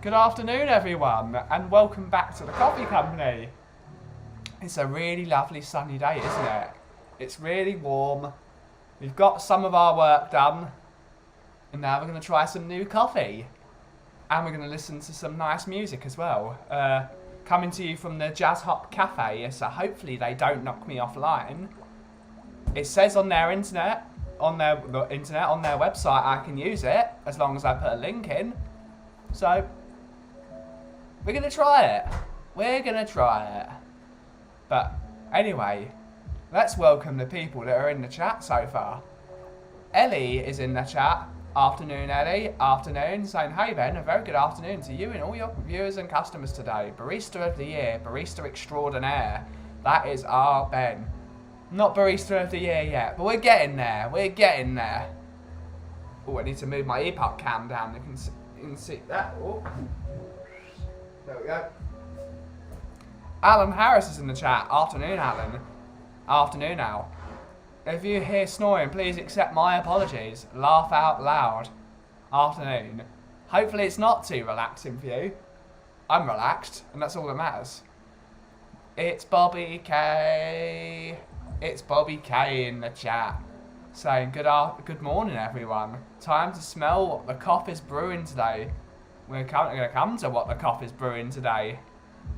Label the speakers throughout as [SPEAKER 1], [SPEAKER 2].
[SPEAKER 1] Good afternoon, everyone, and welcome back to the Coffee Company. It's a really lovely sunny day, isn't it? It's really warm. We've got some of our work done, and now we're going to try some new coffee. And we're going to listen to some nice music as well. Coming to you from the Jazz Hop Cafe, so hopefully they don't knock me offline. It says on their internet, on their website, I can use it as long as I put a link in. So we're going to try it. But anyway, let's welcome the people that are in the chat so far. Ellie is in the chat. Afternoon, Ellie. Afternoon. Saying, hey, Ben, a very good afternoon to you and all your viewers and customers today. Barista of the Year, Barista Extraordinaire. That is our Ben. Not Barista of the Year yet, but we're getting there. Oh, I need to move my EPUB cam down. You can see that. Oh. There we go. Alan Harris is in the chat. Afternoon, Alan. Afternoon, Al. If you hear snoring, please accept my apologies. Laugh out loud. Afternoon. Hopefully it's not too relaxing for you. I'm relaxed, and that's all that matters. It's Bobby K. It's Bobby K in the chat. Saying, good morning, everyone. Time to smell what the coffee's brewing today. We're going to come to what the coffee's brewing today.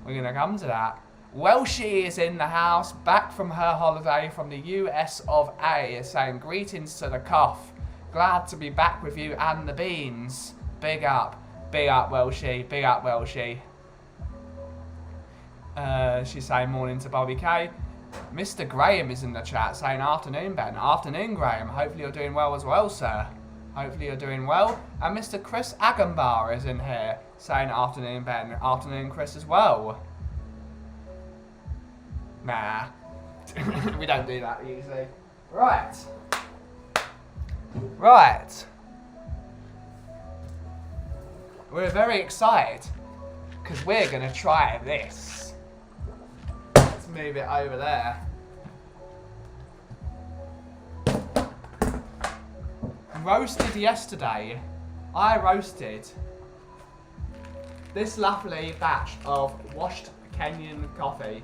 [SPEAKER 1] We're going to come to that. Welshie is in the house, back from her holiday from the US of A, saying greetings to the cough. Glad to be back with you and the beans. Big up Welshie, big up Welshie. She's saying morning to Bobby K. Mr. Graham is in the chat saying afternoon, Ben. Afternoon, Graham. Hopefully you're doing well as well, sir. Hopefully you're doing well. And Mr. Chris Agambar is in here saying afternoon, Ben. Afternoon, Chris, as well. Nah. We don't do that usually. Right. We're very excited because we're going to try this. Let's move it over there. Roasted yesterday. I roasted this lovely batch of washed Kenyan coffee.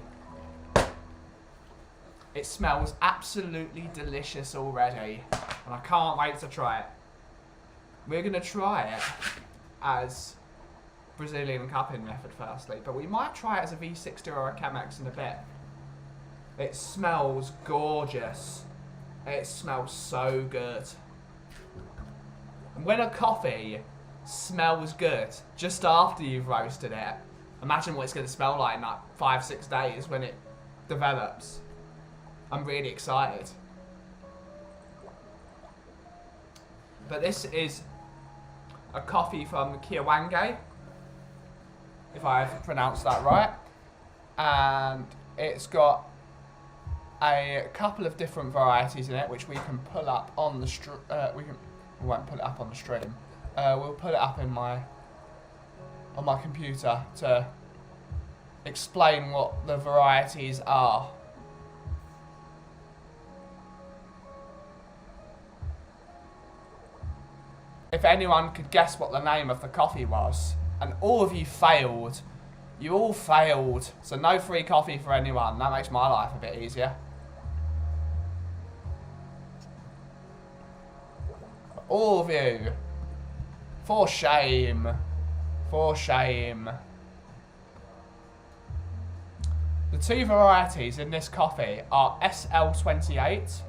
[SPEAKER 1] It smells absolutely delicious already, and I can't wait to try it. We're going to try it as Brazilian cupping method firstly, but we might try it as a V60 or a Chemex in a bit. It smells gorgeous. It smells so good. And when a coffee smells good just after you've roasted it, imagine what it's going to smell like in like 5-6 days when it develops. I'm really excited. But this is a coffee from Kiwange, if I've pronounced that right. And it's got a couple of different varieties in it, which we can pull up on the we won't put it up on the stream. We'll put it up in on my computer to explain what the varieties are. If anyone could guess what the name of the coffee was, and all of you failed, you all failed, so no free coffee for anyone. That makes my life a bit easier. All of you. For shame. For shame. The two varieties in this coffee are SL28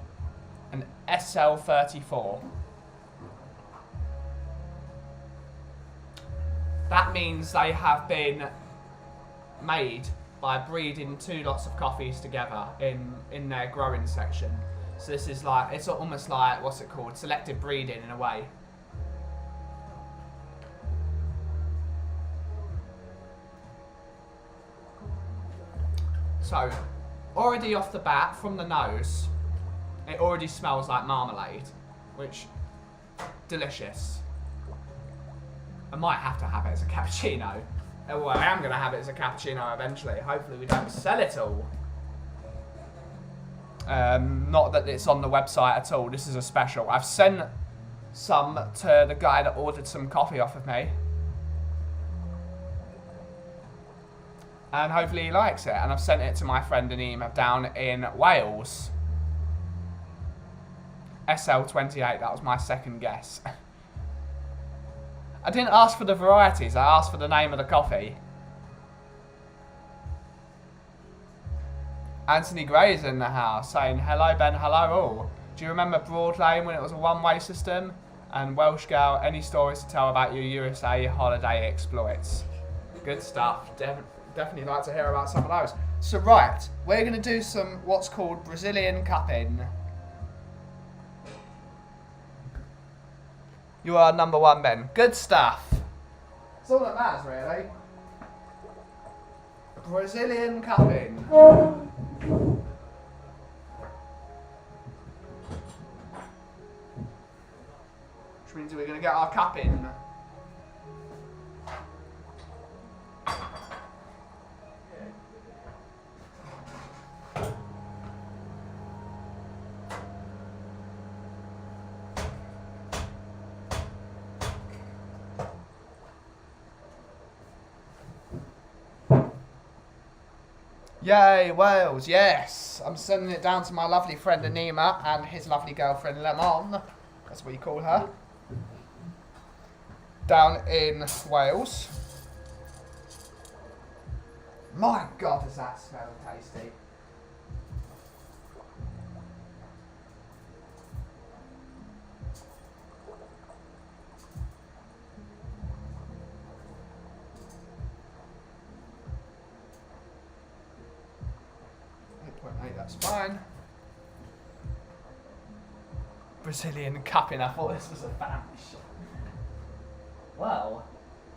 [SPEAKER 1] and SL34. That means they have been made by breeding two lots of coffees together in their growing section. So this is like, it's almost like, what's it called? Selective breeding in a way. So, already off the bat, from the nose, it already smells like marmalade, which, delicious. I might have to have it as a cappuccino. Well, I am going to have it as a cappuccino eventually. Hopefully we don't sell it all. Not that it's on the website at all. This is a special. I've sent some to the guy that ordered some coffee off of me. And hopefully he likes it. And I've sent it to my friend Anima down in Wales. SL28, that was my second guess. I didn't ask for the varieties, I asked for the name of the coffee. Anthony Gray's in the house saying, hello Ben, hello all. Do you remember Broad Lane when it was a one-way system? And Welsh Girl, any stories to tell about your USA holiday exploits? Good stuff. Definitely like to hear about some of those. So right, we're going to do some what's called Brazilian cupping. You are number one, Ben. Good stuff. That's all that matters, really. Brazilian cupping. Which means we're going to get our cupping. Yay, Wales, yes. I'm sending it down to my lovely friend Anima and his lovely girlfriend Lemon. That's what you call her. Down in Wales. My God, does that smell tasty. That's fine. Brazilian cupping. I thought this was a family shot.
[SPEAKER 2] Well,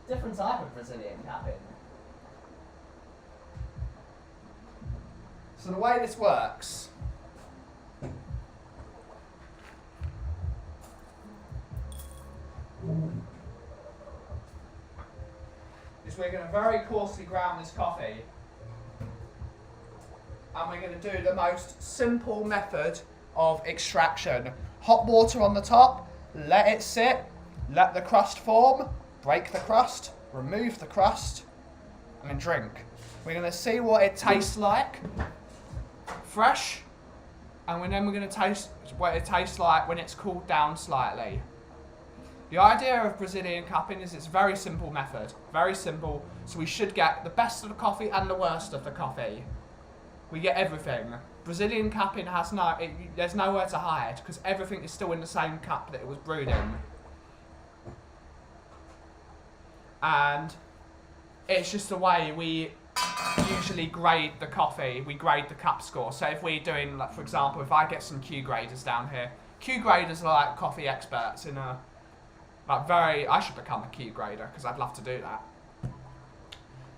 [SPEAKER 2] different type of Brazilian cupping.
[SPEAKER 1] So the way this works is we're going to very coarsely ground this coffee. And we're going to do the most simple method of extraction. Hot water on the top, let it sit, let the crust form, break the crust, remove the crust, and then drink. We're going to see what it tastes like, fresh, and then we're going to taste what it tastes like when it's cooled down slightly. The idea of Brazilian cupping is it's a very simple method, very simple, so we should get the best of the coffee and the worst of the coffee. We get everything. Brazilian cupping has there's nowhere to hide because everything is still in the same cup that it was brewed in. And it's just the way we usually grade the coffee. We grade the cup score. So if we're doing, like, for example, if I get some Q graders down here, Q graders are like coffee experts in a, like I should become a Q grader because I'd love to do that.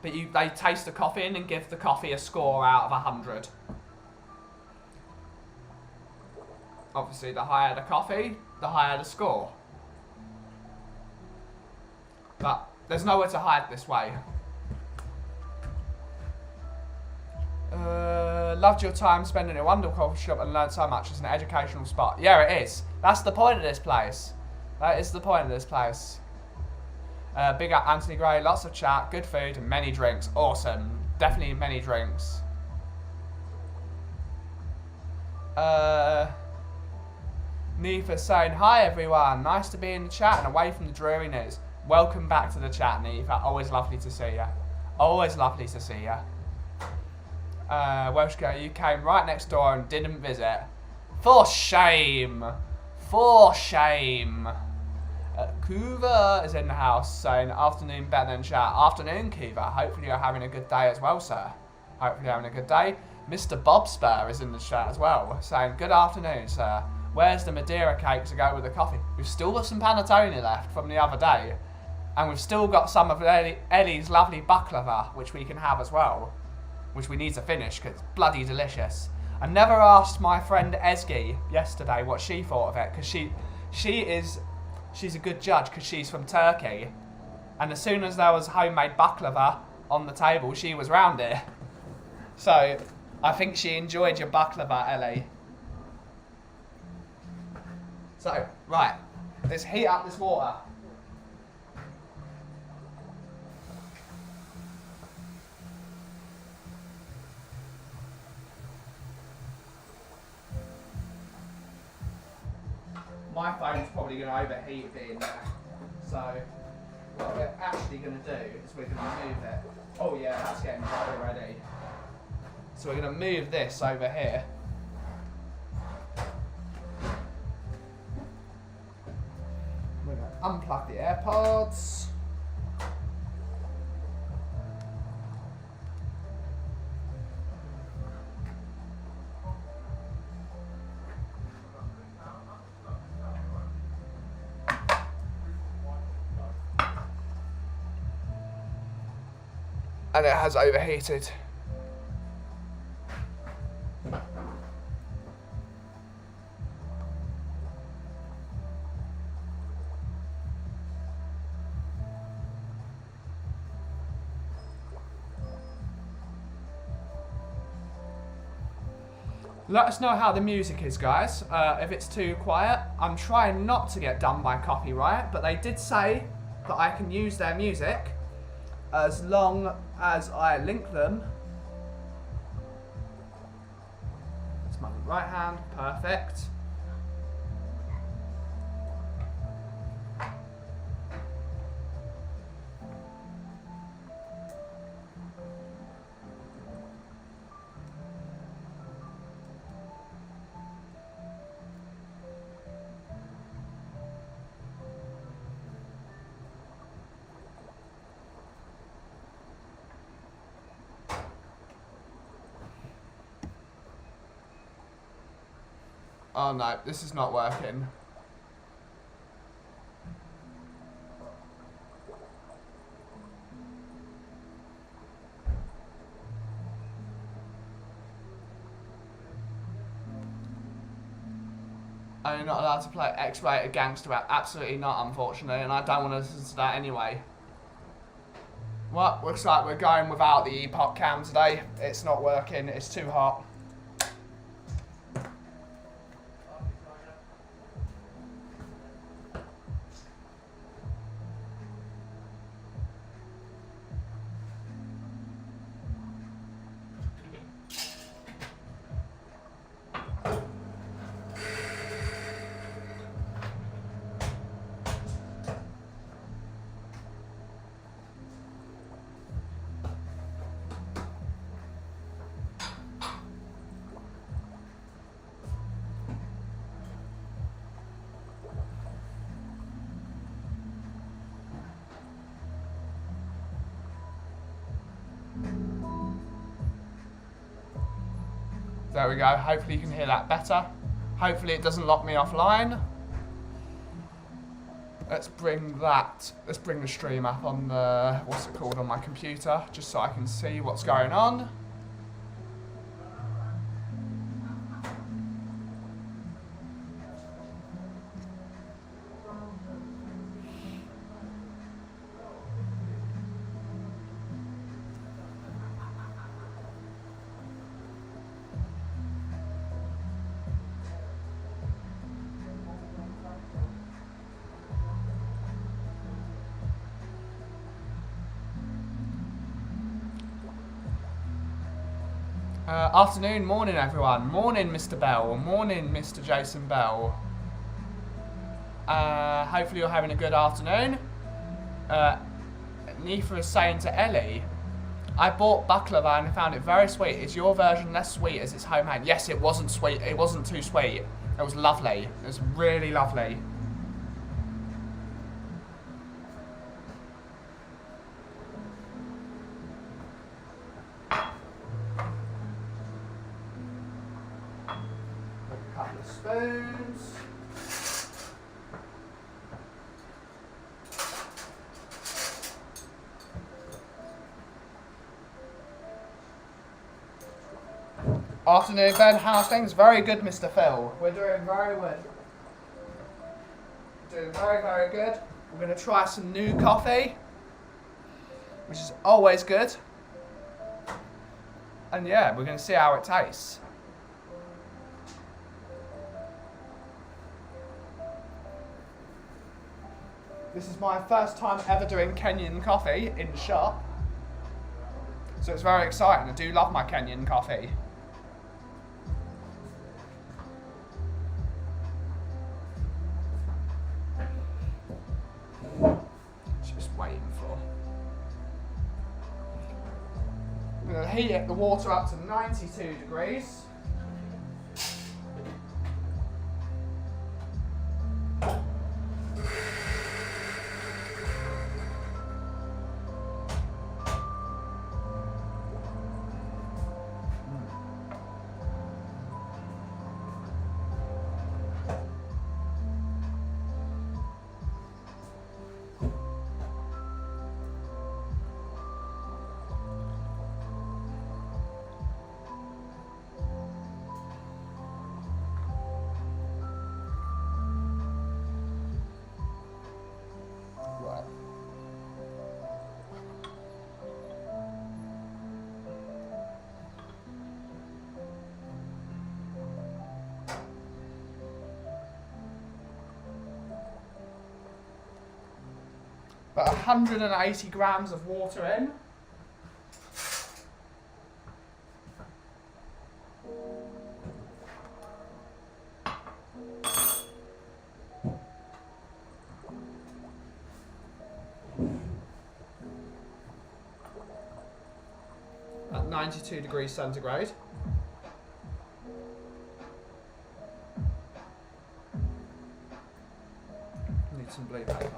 [SPEAKER 1] But they taste the coffee in and give the coffee a score out of 100. Obviously, the higher the coffee, the higher the score. But there's nowhere to hide this way. Loved your time spending at a wonderful coffee shop and learned so much. It's an educational spot. Yeah, it is. That's the point of this place. That is the point of this place. Big up Anthony Gray, lots of chat, good food and many drinks. Awesome. Definitely many drinks. Neefa saying, hi everyone, nice to be in the chat and away from the dreariness. Welcome back to the chat, Neefa. Always lovely to see you. Always lovely to see you. Welsh Girl, you came right next door and didn't visit. For shame. For shame. Kuva is in the house saying, afternoon better than chat. Afternoon, Kuva. Hopefully you're having a good day as well, sir. Hopefully you're having a good day. Mr. Bob Spur is in the chat as well, saying, good afternoon, sir. Where's the Madeira cake to go with the coffee? We've still got some panettone left from the other day. And we've still got some of Ellie's lovely baklava, which we can have as well. Which we need to finish, because it's bloody delicious. I never asked my friend Ezgi yesterday what she thought of it, because she's a good judge because she's from Turkey. And as soon as there was homemade baklava on the table, she was round it. So, I think she enjoyed your baklava, Ellie. So, right. Let's heat up this water. my phone's probably going to overheat being there. So what we're actually going to do is we're going to move it. Oh yeah, that's getting hot already. So we're going to move this over here. We're going to unplug the AirPods. And it has overheated. Let us know how the music is, guys. If it's too quiet, I'm trying not to get done by copyright, but they did say that I can use their music as long as I link them. It's my right hand, perfect. Oh no, this is not working. I'm not allowed to play X-rated gangster rap. Absolutely not, unfortunately, and I don't want to listen to that anyway. Well, looks like we're going without the epoch cam today. It's not working, it's too hot. There we go, hopefully you can hear that better. Hopefully it doesn't lock me offline. Let's bring the stream up on the, what's it called, on my computer, just so I can see what's going on. Afternoon, morning everyone. Morning Mr. Bell, morning Mr. Jason Bell. Hopefully you're having a good afternoon. Nifa is saying to Ellie, I bought baklava and I found it very sweet. Is your version less sweet as it's homemade? Yes, it wasn't sweet. It wasn't too sweet. It was lovely. It was really lovely. Spoons. Afternoon, Ben. How's things? Very good, Mr. Phil. We're doing very good. Doing very, very good. We're going to try some new coffee, which is always good. And yeah, we're going to see how it tastes. This is my first time ever doing Kenyan coffee in the shop. So it's very exciting. I do love my Kenyan coffee. heat the water up to 92 degrees. About 180 grams of water in. At 92 degrees centigrade. Need some blue paper.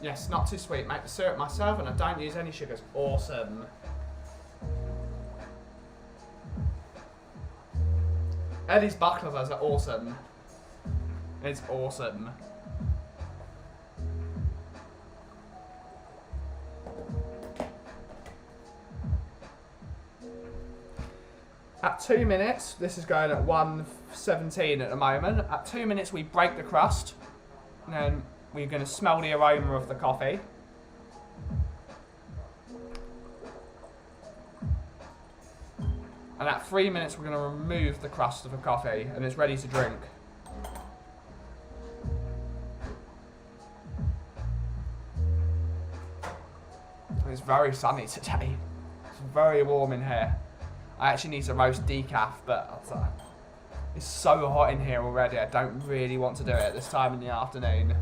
[SPEAKER 1] Yes, not too sweet. Make the syrup myself and I don't use any sugars. Awesome. Eddie's baklavas are awesome. It's awesome. At 2 minutes, this is going at 1:17 at the moment. At 2 minutes, we break the crust. And then we're going to smell the aroma of the coffee. And at 3 minutes, we're going to remove the crust of the coffee and it's ready to drink. It's very sunny today. It's very warm in here. I actually need to roast decaf, but it's so hot in here already. I don't really want to do it at this time in the afternoon.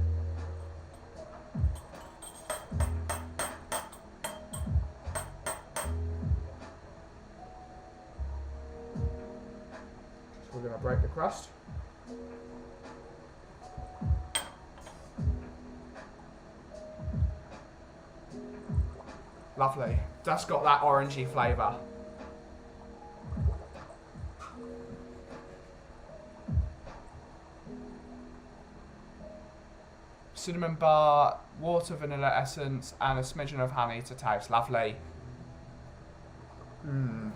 [SPEAKER 1] So we're going to break the crust. Lovely. That's got that orangey flavour. Cinnamon bar, water, vanilla essence, and a smidgen of honey to taste. Lovely. Mmm.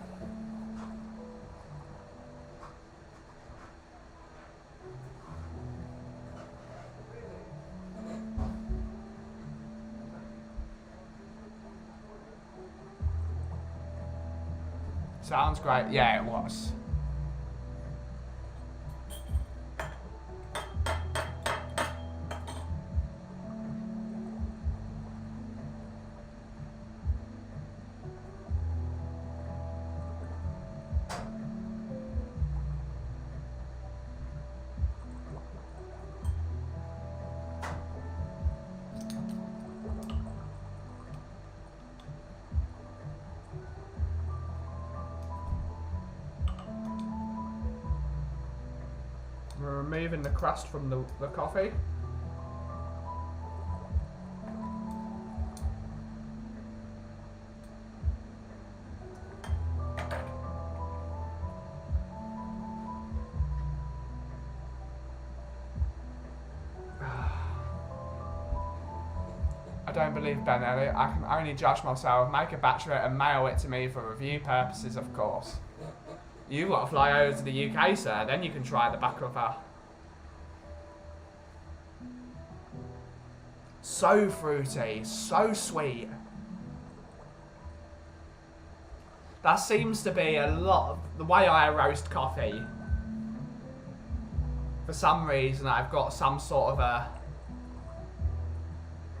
[SPEAKER 1] Sounds great. Yeah, it was. We're removing the crust from the coffee. I don't believe Ben Elliott. I can only judge myself, make a batch of it and mail it to me for review purposes, of course. You've got to fly over to the UK, sir, then you can try the baklava. So fruity, so sweet. That seems to be a lot of the way I roast coffee. For some reason, I've got some sort of a...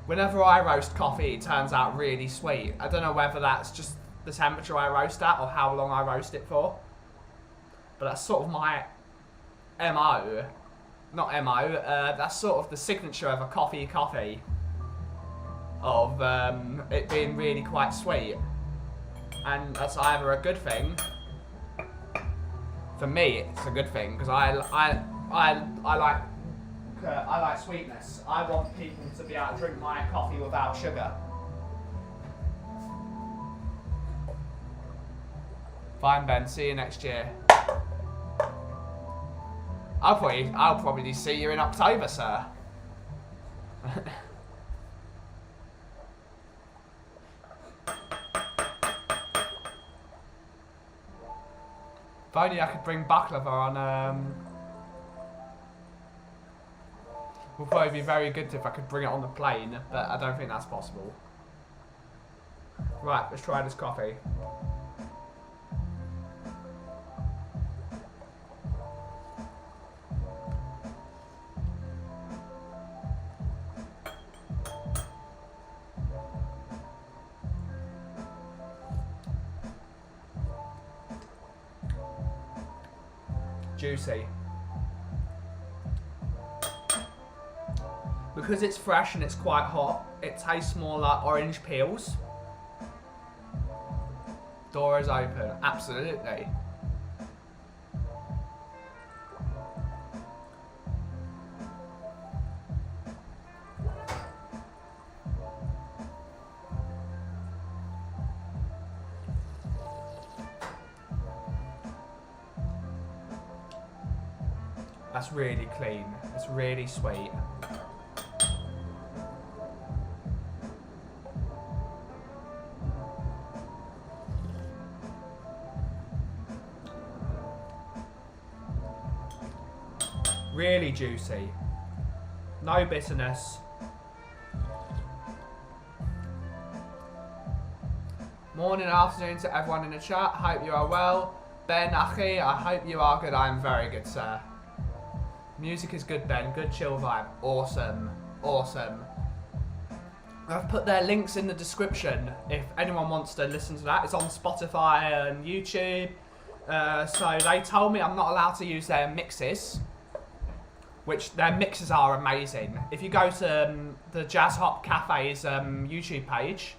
[SPEAKER 1] Whenever I roast coffee, it turns out really sweet. I don't know whether that's just the temperature I roast at or how long I roast it for. But that's sort of my MO. Not MO, that's sort of the signature of a coffee. Of it being really quite sweet. And that's either a good thing. For me, it's a good thing, because I like sweetness. I want people to be able to drink my coffee without sugar. Fine, Ben. See you next year. I'll probably see you in October, sir. If only I could bring baklava on. Would probably be very good if I could bring it on the plane, but I don't think that's possible. Right, let's try this coffee. Juicy. Because it's fresh and it's quite hot, it tastes more like orange peels. Door is open, absolutely. That's really clean. It's really sweet. Really juicy. No bitterness. Morning, afternoon to everyone in the chat. Hope you are well. Ben, Achi, I hope you are good. I am very good, sir. Music is good, Ben. Good chill vibe. Awesome. Awesome. I've put their links in the description if anyone wants to listen to that. It's on Spotify and YouTube. So they told me I'm not allowed to use their mixes, which their mixes are amazing. If you go to the Jazz Hop Cafe's YouTube page,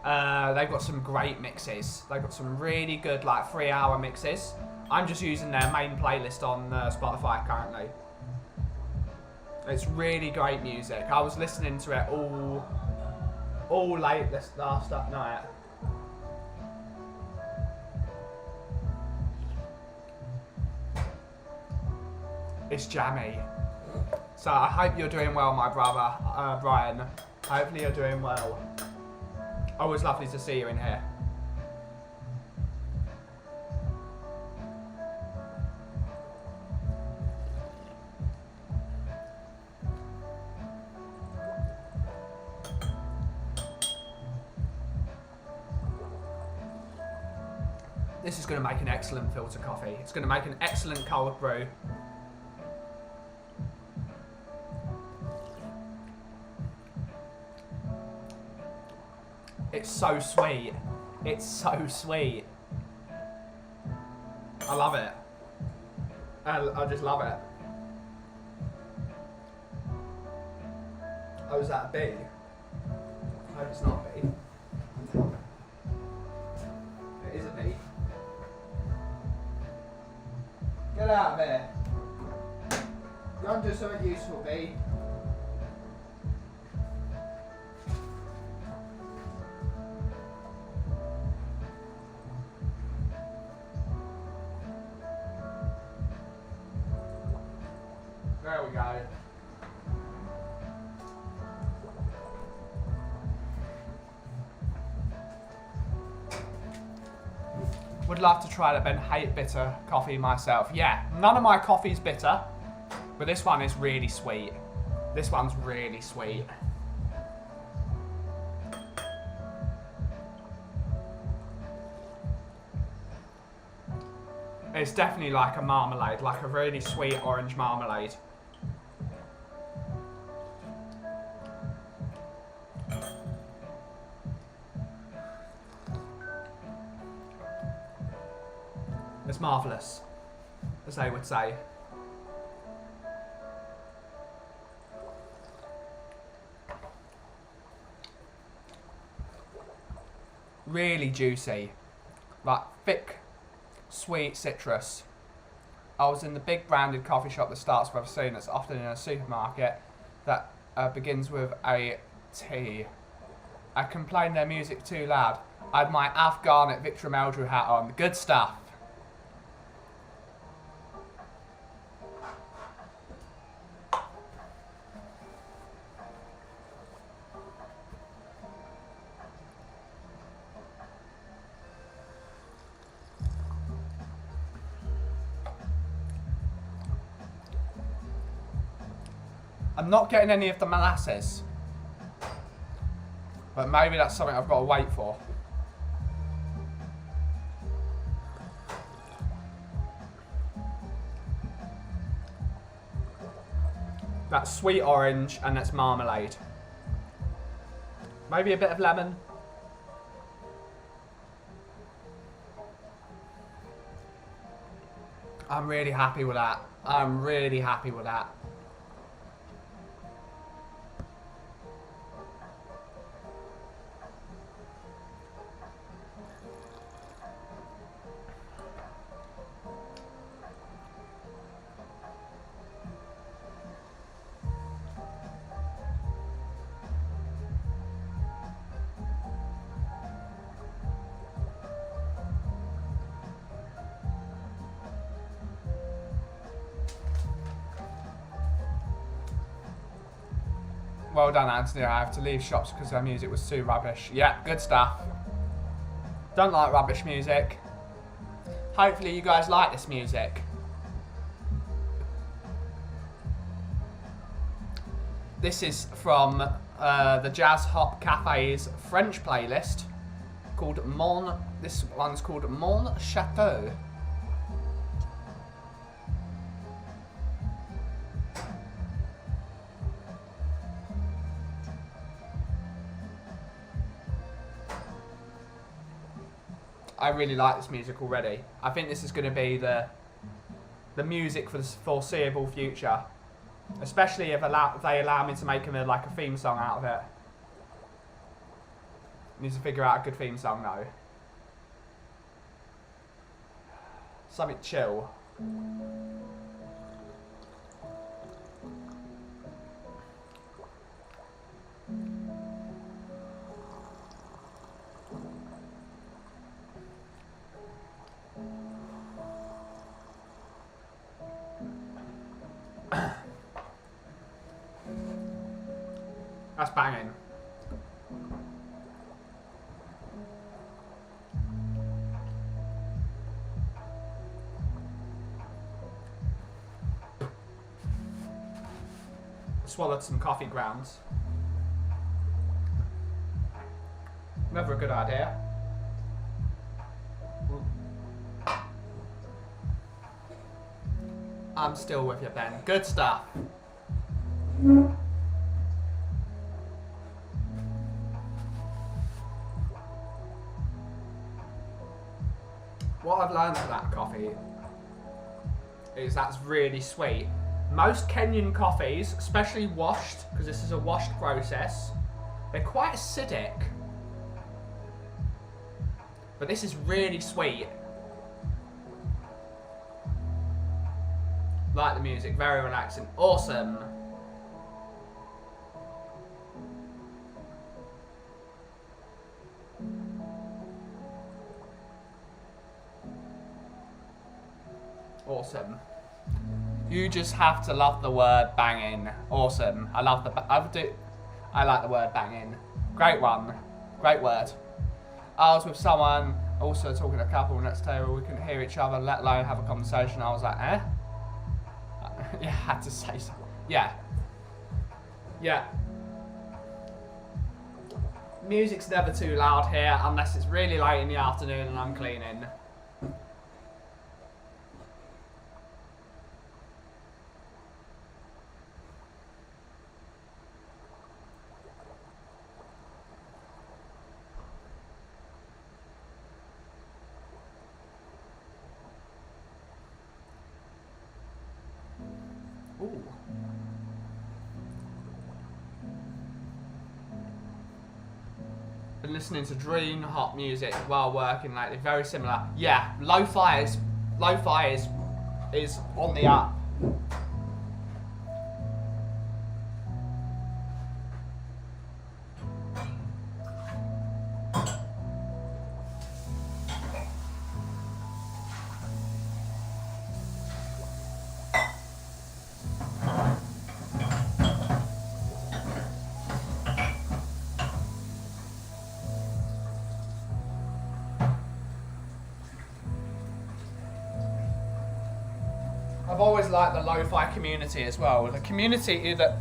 [SPEAKER 1] they've got some great mixes. They've got some really good, like, 3-hour mixes. I'm just using their main playlist on Spotify currently. It's really great music. I was listening to it all late this last night. It's jammy. So I hope you're doing well, my brother, Brian. Hopefully you're doing well. Always lovely to see you in here. This is going to make an excellent filter coffee. It's going to make an excellent cold brew. It's so sweet. It's so sweet. I love it. I just love it. Oh, is that a bee? I hope it's not a bee. It is a bee. Get out of here. Go and do something useful, bee. There we go. Would love to try the Ben Hate bitter coffee myself. Yeah, none of my coffee's bitter, but this one is really sweet. This one's really sweet. It's definitely like a marmalade, like a really sweet orange marmalade. It's marvellous, as they would say. really juicy, like thick, sweet citrus. I was in the big branded coffee shop that starts with a C, that's often in a supermarket, that begins with a T. I complained their music too loud. I had my Afghan at Victor Meldrew hat on. Good stuff. I'm not getting any of the molasses, but maybe that's something I've got to wait for. That's sweet orange and that's marmalade. Maybe a bit of lemon. I'm really happy with that. I'm really happy with that. Well done, Anthony. I have to leave shops because their music was too rubbish. Yeah, good stuff. Don't like rubbish music. Hopefully you guys like this music. This is from the Jazz Hop Cafe's French playlist called this one's called Mon Chateau. I really like this music already. I think this is going to be the music for the foreseeable future, especially if they allow me to make like a theme song out of it. Need to figure out a good theme song though. Something chill. That's banging. Swallowed some coffee grounds. Never a good idea. I'm still with you, Ben. Good stuff. What I've learned from that coffee is that's really sweet. Most Kenyan coffees, especially washed, because this is a washed process, they're quite acidic. But this is really sweet. Like the music, very relaxing. Awesome. Awesome. You just have to love the word banging. Awesome. I love I like the word banging. Great one. Great word. I was with someone also talking to a couple next table. We couldn't hear each other, let alone have a conversation. I was like, eh? Yeah, I had to say something. Yeah. Yeah. Music's never too loud here unless it's really late in the afternoon and I'm cleaning. Ooh. been listening to dream hot music while working lately. Very similar. Yeah, lo-fi is on the up. I've always liked the lo-fi community as well. The community that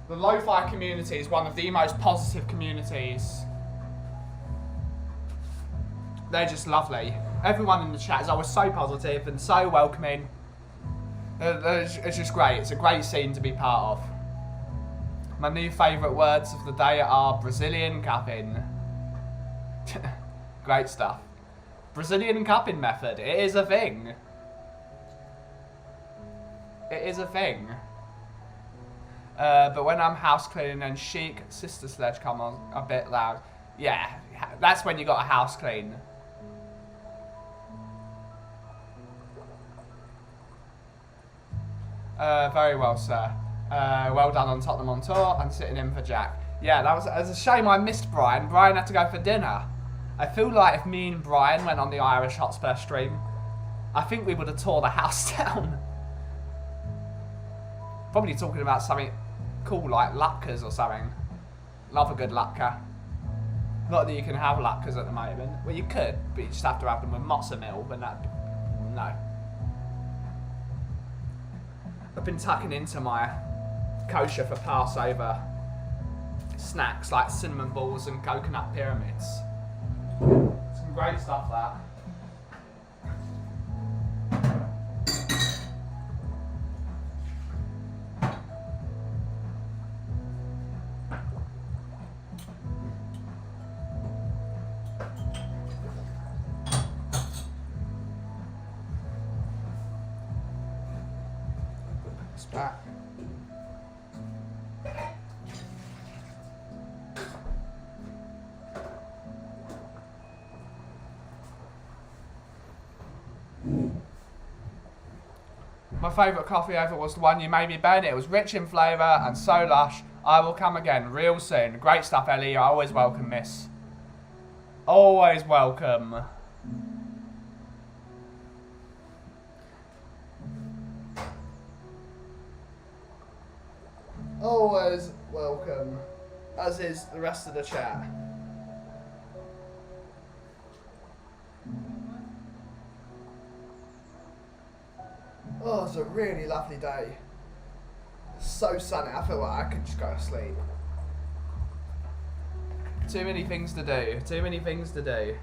[SPEAKER 1] the lo-fi community is one of the most positive communities. They're just lovely. Everyone in the chat is always so positive and so welcoming. It's just great. It's a great scene to be part of. My new favourite words of the day are Brazilian cupping. Great stuff. Brazilian cupping method. It is a thing. It is a thing. But when I'm house cleaning and chic sister sledge come on a bit loud. Yeah, that's when you got a house clean. Very well, sir. Well done on Tottenham on tour and sitting in for Jack. Yeah, that was a shame I missed Brian. Brian had to go for dinner. I feel like if me and Brian went on the Irish Hotspur stream, I think we would have tore the house down. Probably talking about something cool like latkes or something. Love a good latke. Not that you can have latkes at the moment. Well, you could, but you just have to have them with matzo meal, but no. I've been tucking into my kosher for Passover snacks like cinnamon balls and coconut pyramids. Some great stuff there. It's back. My favourite coffee ever was the one you made me, Ben. It was rich in flavour and so lush. I will come again real soon. Great stuff, Ellie. You're always welcome, miss. Always welcome. Always welcome. As is the rest of the chat. Oh, it's a really lovely day. So sunny, I feel like I could just go to sleep. Too many things to do, too many things to do.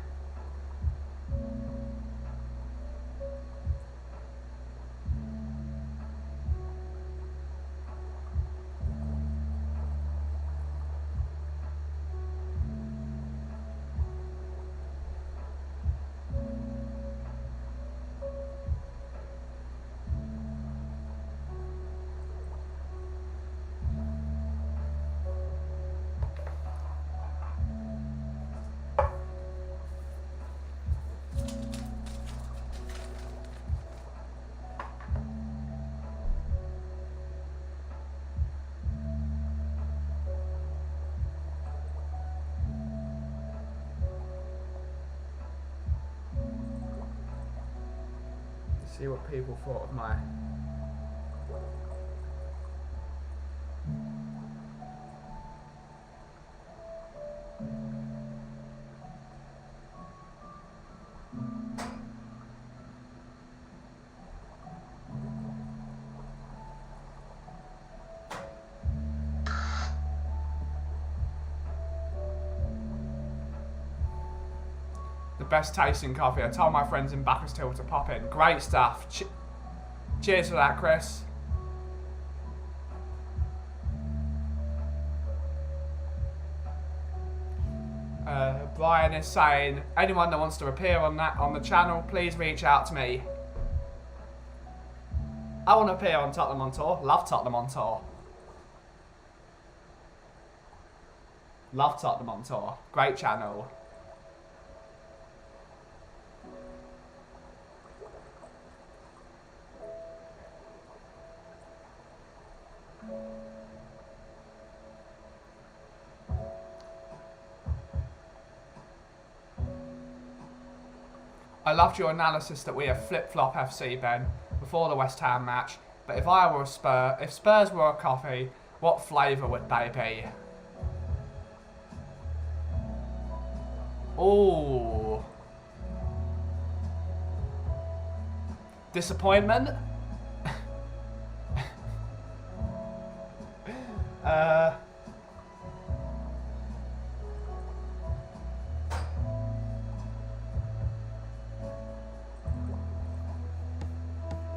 [SPEAKER 1] See what people thought of my... Best tasting coffee. I told my friends in Bakersfield to pop in. Great stuff. Cheers for that, Chris. Brian is saying, anyone that wants to appear on the channel, please reach out to me. I want to appear on Tottenham on Tour. Love Tottenham on Tour. Love Tottenham on Tour. Great channel. I loved your analysis that we have flip-flop FC, Ben, before the West Ham match. But if I were a Spur, if Spurs were a coffee, what flavour would they be? Ooh. Disappointment?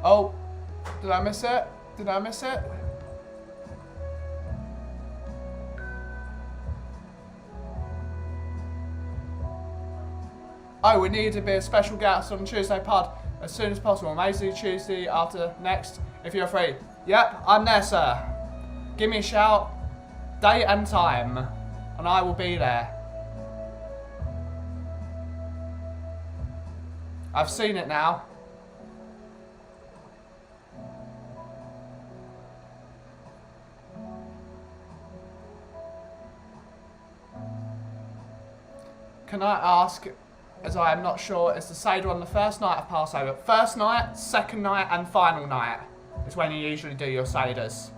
[SPEAKER 1] Oh, did I miss it? Did I miss it? Oh, we need to be a special guest on Tuesday pod as soon as possible. Maybe Tuesday after next, if you're free. Yep, I'm there, sir. Give me a shout, date and time, and I will be there. I've seen it now. Can I ask, as I am not sure, is the Seder on the first night of Passover? First night, second night, and final night is when you usually do your Seders.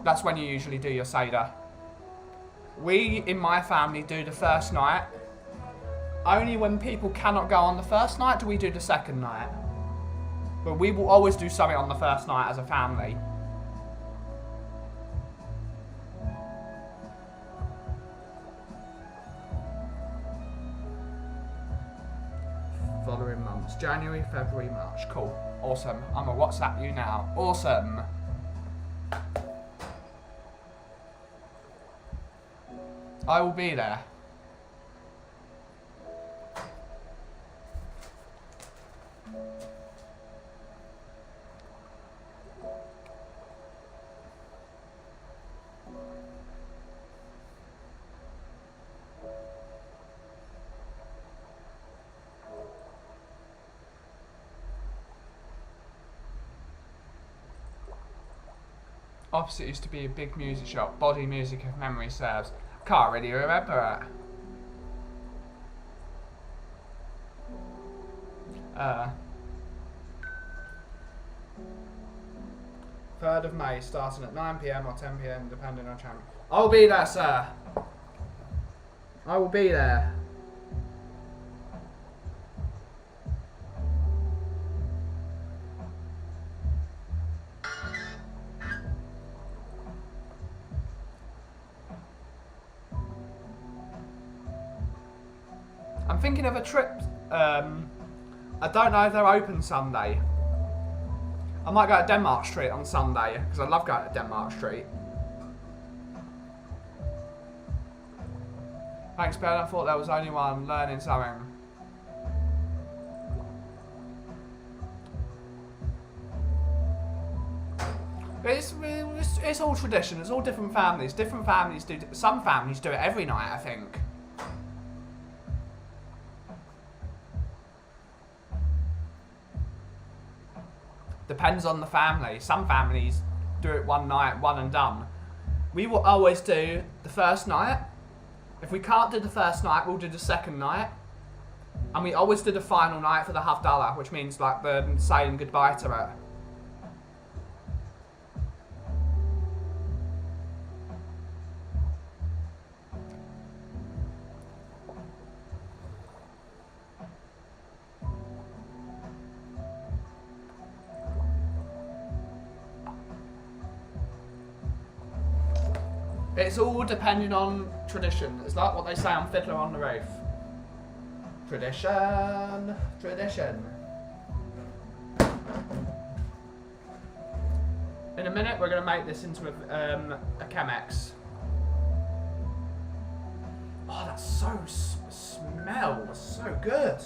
[SPEAKER 1] That's when you usually do your Seder. We, in my family, do the first night. Only when people cannot go on the first night do we do the second night. But we will always do something on the first night as a family. Following months, January, February, March. Cool. Awesome. I'm gonna WhatsApp you now. Awesome. I will be there. Opposite used to be a big music shop, Body Music if memory serves. Can't really remember it. 3rd of May, starting at 9 PM or 10 PM, depending on channel. I'll be there, sir. I will be there. I'm thinking of a trip. I don't know if they're open Sunday. I might go to Denmark Street on Sunday because I love going to Denmark Street. Thanks, Ben. I thought there was only one learning something. It's all tradition. It's all different families. Different families do. Some families do it every night, I think. Depends on the family. Some families do it one night, one and done. We will always do the first night. If we can't do the first night, we'll do the second night. And we always do the final night for the Havdalah, which means like the saying goodbye to it. It's all depending on tradition. It's like what they say on Fiddler on the Roof. Tradition, tradition. In a minute, we're going to make this into a Chemex. Oh, that's so smells so good.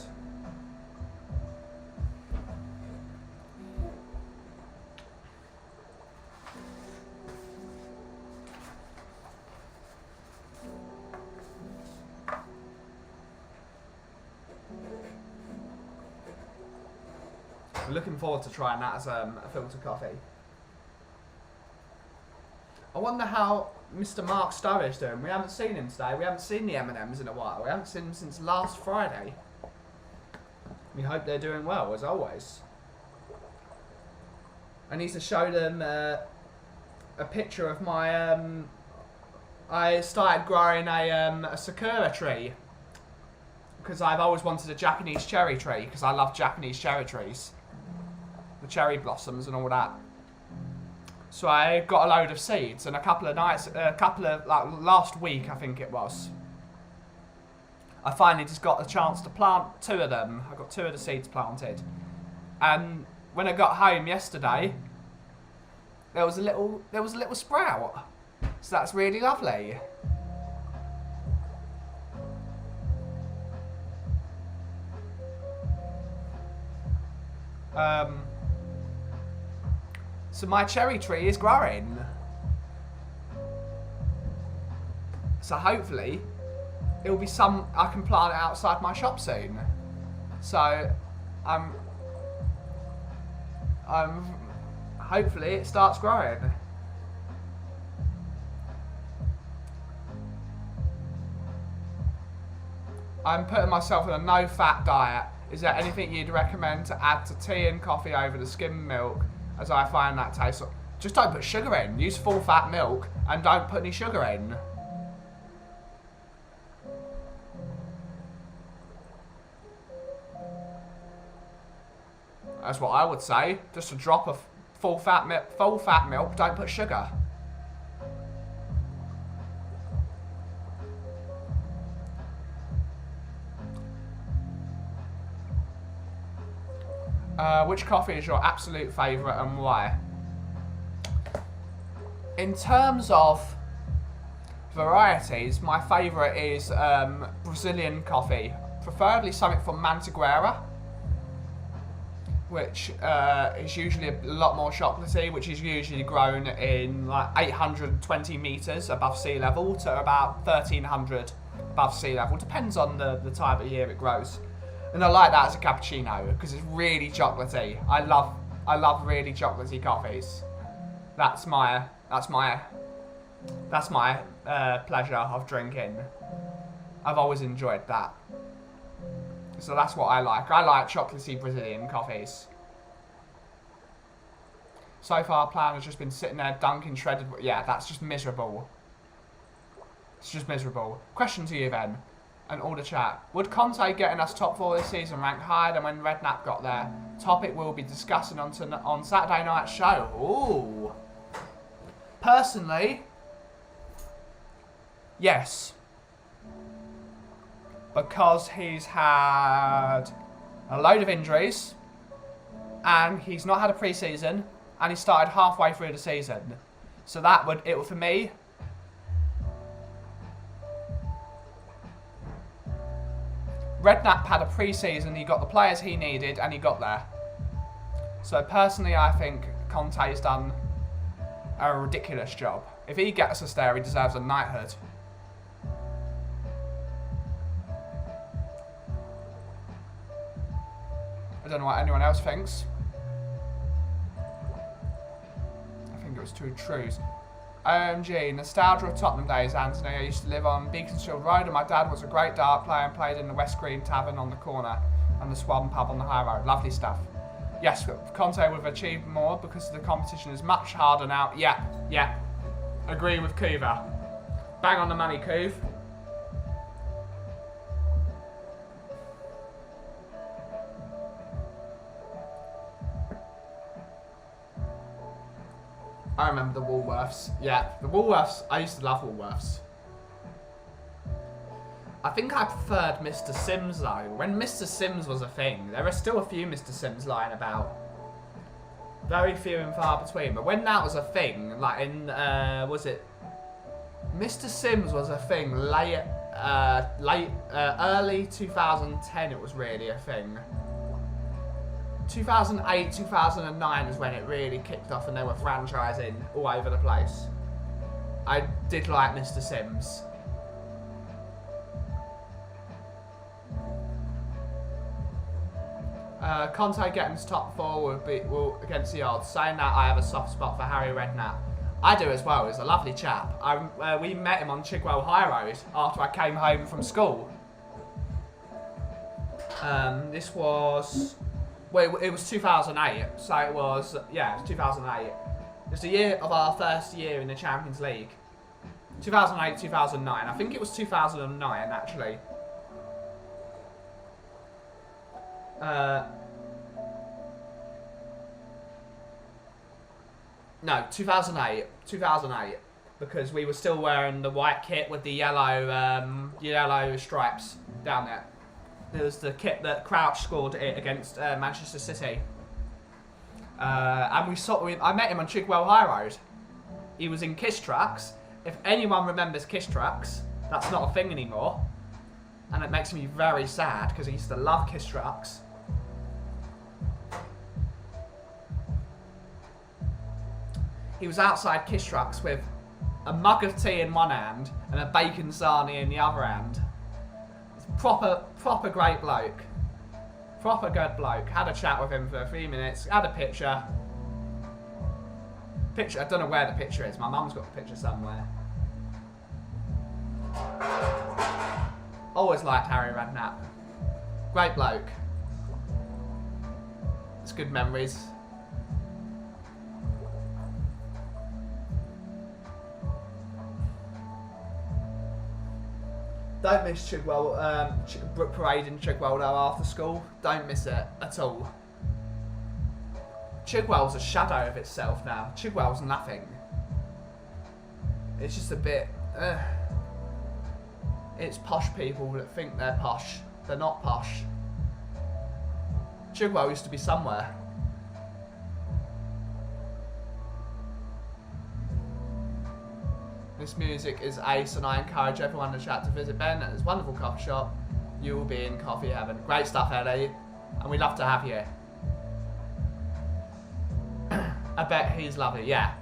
[SPEAKER 1] I'm looking forward to trying that as a filter coffee. I wonder how Mr. Mark Stowe is doing. We haven't seen him today. We haven't seen the M&Ms in a while. We haven't seen him since last Friday. We hope they're doing well, as always. I need to show them a picture of my... I started growing a sakura tree. Because I've always wanted a Japanese cherry tree. Because I love Japanese cherry trees. The cherry blossoms and all that. So I got a load of seeds, and like, last week I think it was, I finally just got a chance to plant 2 of them. I got 2 of the seeds planted, and when I got home yesterday, there was a little sprout. So that's really lovely. So my cherry tree is growing. So hopefully, it will be I can plant it outside my shop soon. So, hopefully it starts growing. I'm putting myself on a no-fat diet. Is there anything you'd recommend to add to tea and coffee over the skim milk? As I find that tastes... Just don't put sugar in. Use full-fat milk and don't put any sugar in. That's what I would say. Just a drop of full-fat milk. Don't put sugar. Which coffee is your absolute favourite and why? In terms of varieties, my favourite is Brazilian coffee. Preferably something from Mantiqueira, which is usually a lot more chocolatey, which is usually grown in like 820 metres above sea level to about 1300 above sea level. Depends on the time of year it grows. And I like that as a cappuccino because it's really chocolatey. I love really chocolatey coffees. That's my pleasure of drinking. I've always enjoyed that. So that's what I like. I like chocolatey Brazilian coffees. So far, our plan has just been sitting there dunking shredded... Yeah, that's just miserable. It's just miserable. Question to you then, and all the chat. Would Conte getting us top 4 this season rank higher than when Redknapp got there? Topic we'll be discussing on Saturday night's show. Ooh. Personally, yes. Because he's had a load of injuries, and he's not had a pre-season, and he started halfway through the season. So it would for me. Redknapp had a pre-season, he got the players he needed, and he got there. So personally, I think Conte's done a ridiculous job. If he gets us there, he deserves a knighthood. I don't know what anyone else thinks. I think it was 2 trues. OMG, nostalgia of Tottenham days, Anthony. I used to live on Beaconsfield Road and my dad was a great dart player and played in the West Green Tavern on the corner and the Swan pub on the high road. Lovely stuff. Yes, Conte would have achieved more because the competition is much harder now. Yeah. Agree with Kuva. Bang on the money, Kuv. I remember the Woolworths. Yeah, the Woolworths. I used to love Woolworths. I think I preferred Mr. Sims though. When Mr. Sims was a thing, there are still a few Mr. Sims lying about. Very few and far between. But when that was a thing, like in was it? Mr. Sims was a thing early 2010. It was really a thing. 2008, 2009 is when it really kicked off and they were franchising all over the place. I did like Mr. Sims. Conte getting to top 4 will against the odds. Saying that, I have a soft spot for Harry Redknapp. I do as well. He's a lovely chap. We met him on Chigwell High Road after I came home from school. This was... Well, it was 2008, so it was 2008. It was the year of our first year in the Champions League. 2008, 2009. I think it was 2009, actually. No, 2008. 2008. Because we were still wearing the white kit with the yellow stripes down there. It was the kit that Crouch scored it against Manchester City. And I met him on Chigwell High Road. He was in Kiss Trucks. If anyone remembers Kiss Trucks, that's not a thing anymore. And it makes me very sad because I used to love Kiss Trucks. He was outside Kiss Trucks with a mug of tea in one hand and a bacon sarnie in the other hand. Proper great bloke. Proper good bloke. Had a chat with him for a few minutes. Had a picture. I don't know where the picture is. My mum's got the picture somewhere. Always liked Harry Redknapp. Great bloke. It's good memories. Don't miss Chigwell, Brook Parade in Chigwell though after school. Don't miss it at all. Chigwell's a shadow of itself now. Chigwell's nothing. It's just a bit... It's posh people that think they're posh. They're not posh. Chigwell used to be somewhere. This music is ace and I encourage everyone in the chat to visit Ben at his wonderful coffee shop. You will be in coffee heaven. Great stuff, Ellie. And we'd love to have you. I bet he's lovely, yeah.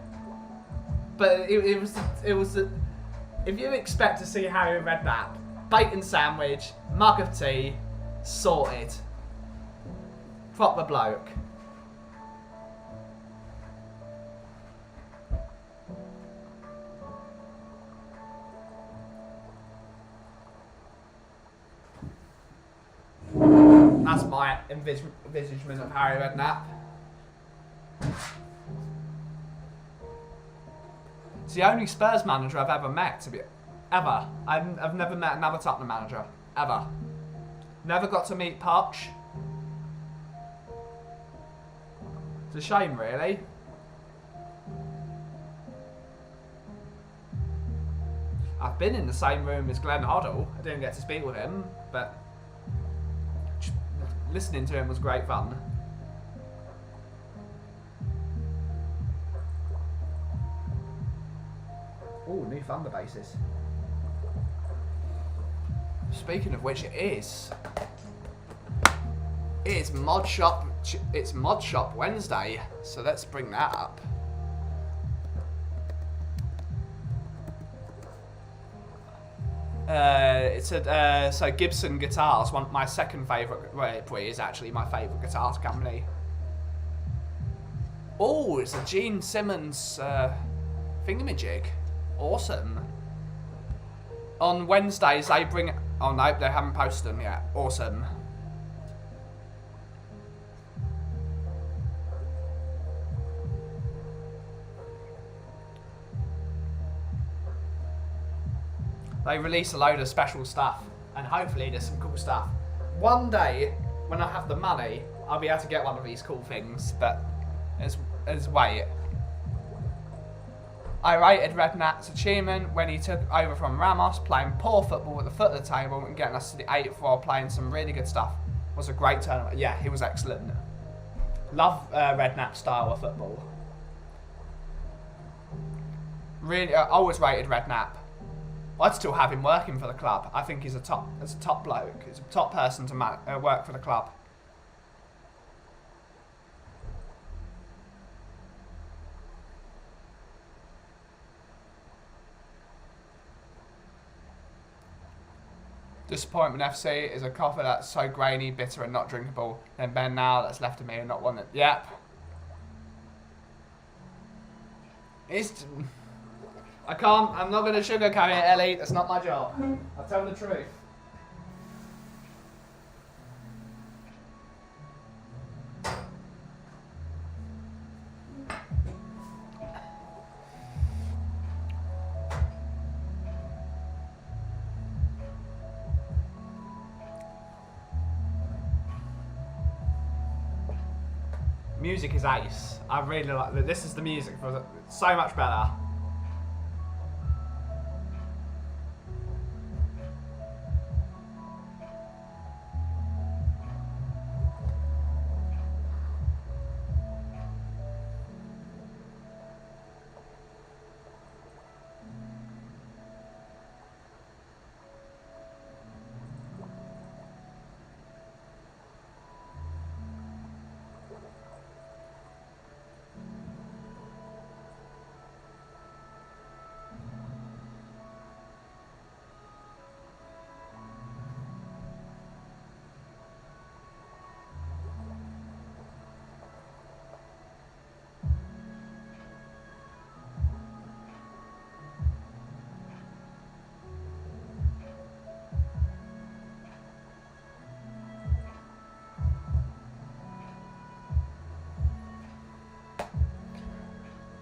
[SPEAKER 1] But it was if you expect to see Harry Redknapp, bacon sandwich, mug of tea, sorted. Proper bloke. That's my envisagement of Harry Redknapp. It's the only Spurs manager I've ever met, ever. I've never met another Tottenham manager, ever. Never got to meet Poch. It's a shame, really. I've been in the same room as Glenn Hoddle. I didn't get to speak with him, but listening to him was great fun. Ooh, new Thunder bases. Speaking of which, it is Mod Shop. It's Mod Shop Wednesday, so let's bring that up. So Gibson Guitars, my second favourite, well, it probably is actually my favourite guitars company. Oh, it's a Gene Simmons thingamajig. Awesome. On Wednesdays they bring, oh no, they haven't posted them yet. Awesome. They release a load of special stuff, and hopefully there's some cool stuff. One day, when I have the money, I'll be able to get one of these cool things, but there's wait. I rated Redknapp's achievement when he took over from Ramos, playing poor football at the foot of the table and getting us to the 8th while playing some really good stuff. It was a great tournament. Yeah, he was excellent. Love Redknapp's style of football. Really, I always rated Redknapp. I'd still have him working for the club. I think he's a top bloke. He's a top person to work for the club. Disappointment FC is a coffee that's so grainy, bitter, and not drinkable. Then Ben now that's left of me and not one that. Yep. It's. I can't. I'm not gonna sugarcoat it, Ellie. That's not my job. I'll tell the truth. Music is ace. I really like it. This is the music for so much better.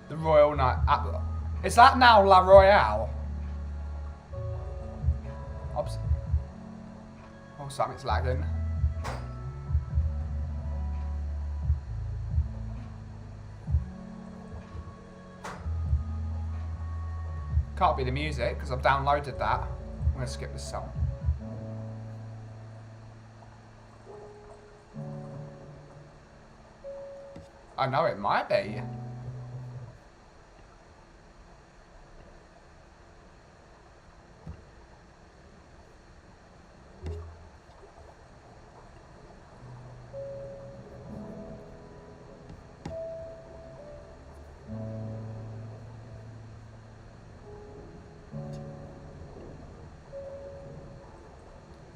[SPEAKER 1] The Royal Night. Is that now La Royale? Oops. Oh, something's lagging. Can't be the music because I've downloaded that. I'm going to skip this song. I know it might be.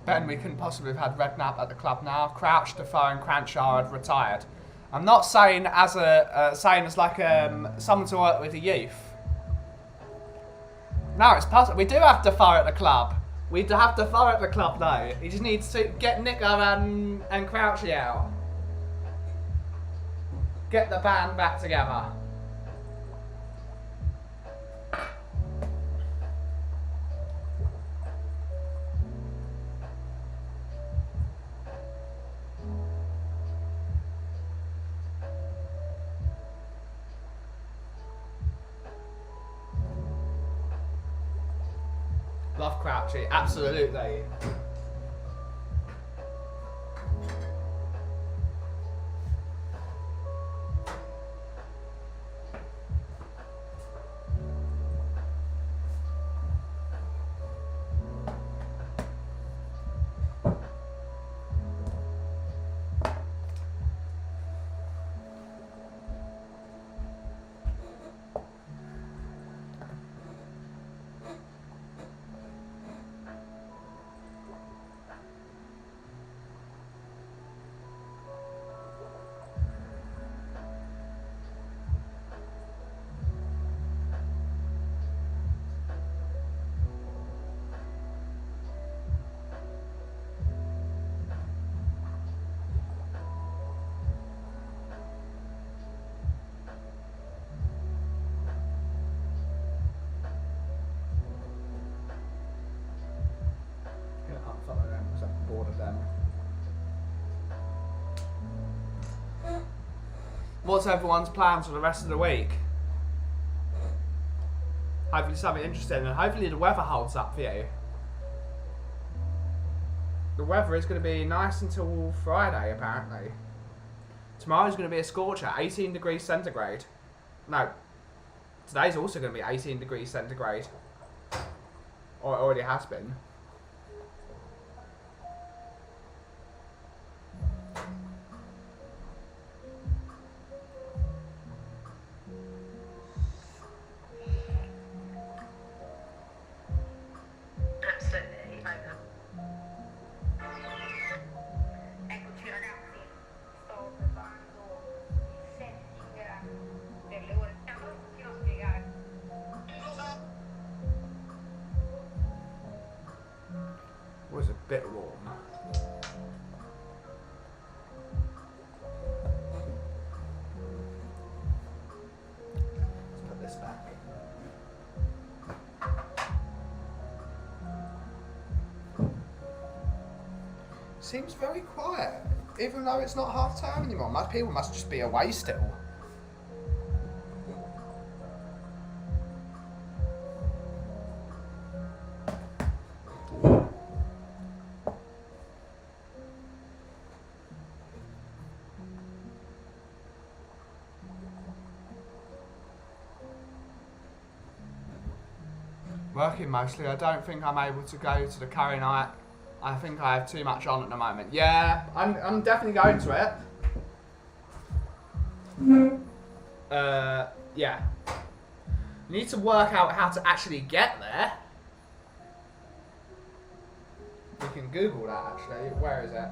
[SPEAKER 1] Ben, we couldn't possibly have had Redknapp at the club now. Crouch, Defoe, and Cranshaw had retired. I'm not saying as like someone to work with the youth. No, it's possible. We do have Defoe at the club. We do have Defoe at the club though. He just needs to get Nico and Crouchy out. Get the band back together. Love Crouchy, absolutely. What's everyone's plans for the rest of the week? Hopefully something interesting, and hopefully the weather holds up for you. The weather is going to be nice until Friday, apparently. Tomorrow's going to be a scorcher, 18 degrees centigrade. No, today's also going to be 18 degrees centigrade. Or it already has been.
[SPEAKER 3] Absolutely.
[SPEAKER 1] Seems very quiet, even though it's not half term anymore. Most people must just be away still. Working mostly. I don't think I'm able to go to the curry night. I think I have too much on at the moment. Yeah, I'm definitely going to it. Yeah. Need to work out how to actually get there. We can Google that actually. Where is it?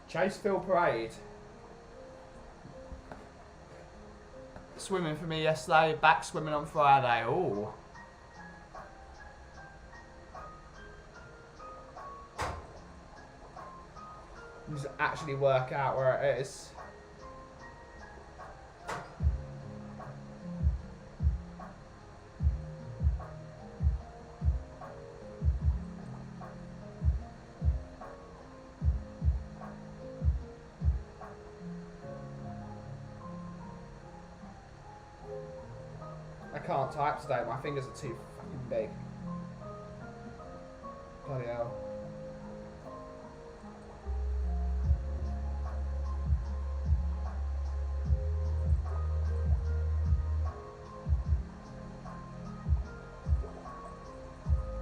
[SPEAKER 1] Chasefield Parade. Swimming for me yesterday, back swimming on Friday. Ooh. Just actually work out where it is. I can't type today, my fingers are too fucking big. Bloody hell.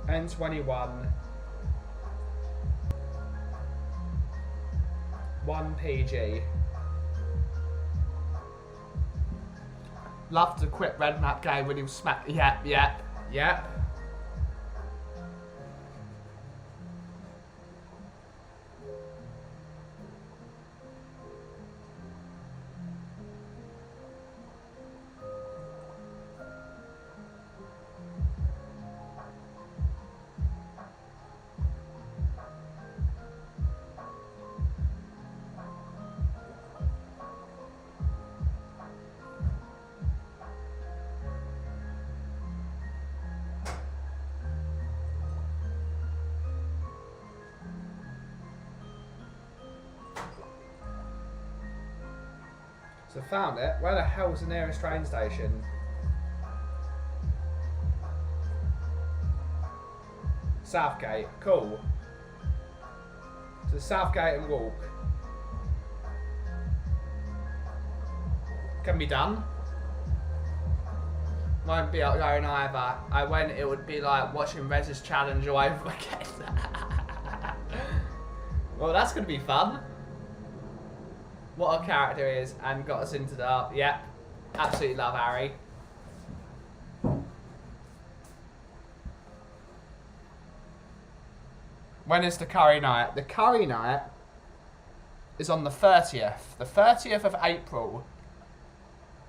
[SPEAKER 1] N21 1 PG. Loved the quick red map game when he was smack. Yep. So found it. Where the hell's the nearest train station? Southgate. Cool. So Southgate and walk. Can be done. Won't be outgoing either. I went, it would be like watching Rez's challenge all over again. Well, that's going to be fun. What a character he is, and got us into the... Yep. Absolutely love Harry. When is the curry night? The curry night is on the 30th. The 30th of April.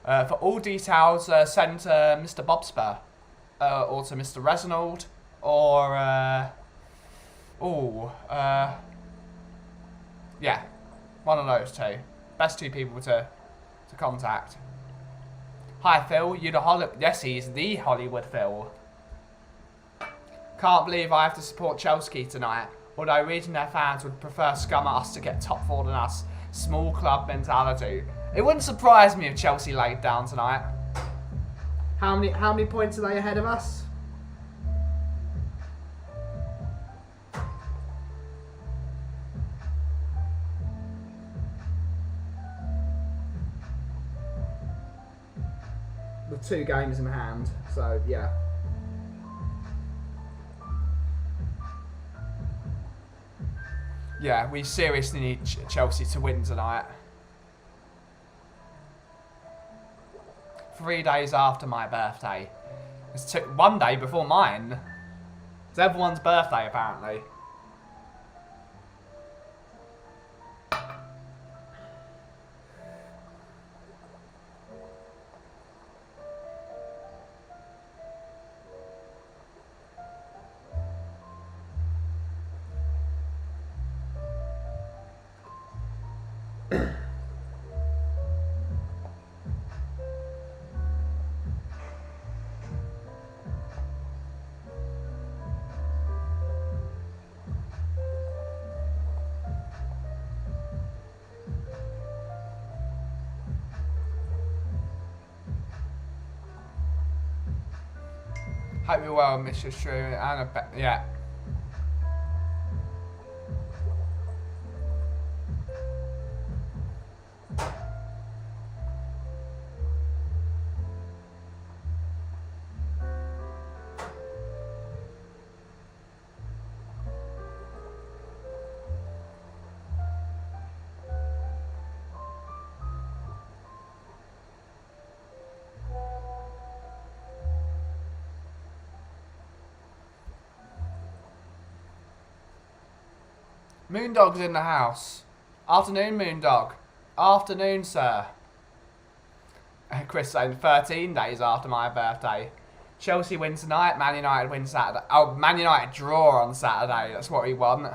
[SPEAKER 1] For all details, send to Mr. Bobsper. Or to Mr. Reginald. Or... yeah. One of those two. Best two people to contact. Hi Phil, you the Hollywood... Yes, he's the Hollywood Phil. Can't believe I have to support Chelsea tonight. Although reading their fans would prefer scum at us to get top 4 than us. Small club mentality. It wouldn't surprise me if Chelsea laid down tonight. How many points are they ahead of us? with 2 games in hand. So yeah. Yeah, we seriously need Chelsea to win tonight. 3 days after my birthday. It's 1 day before mine. It's everyone's birthday, apparently. Hope you're well, Mr. Shrew, and yeah. Moondog's in the house. Afternoon, Moondog. Afternoon, sir. Chris saying 13 days after my birthday. Chelsea win tonight, Man United win Saturday. Oh, Man United draw on Saturday. That's what we want.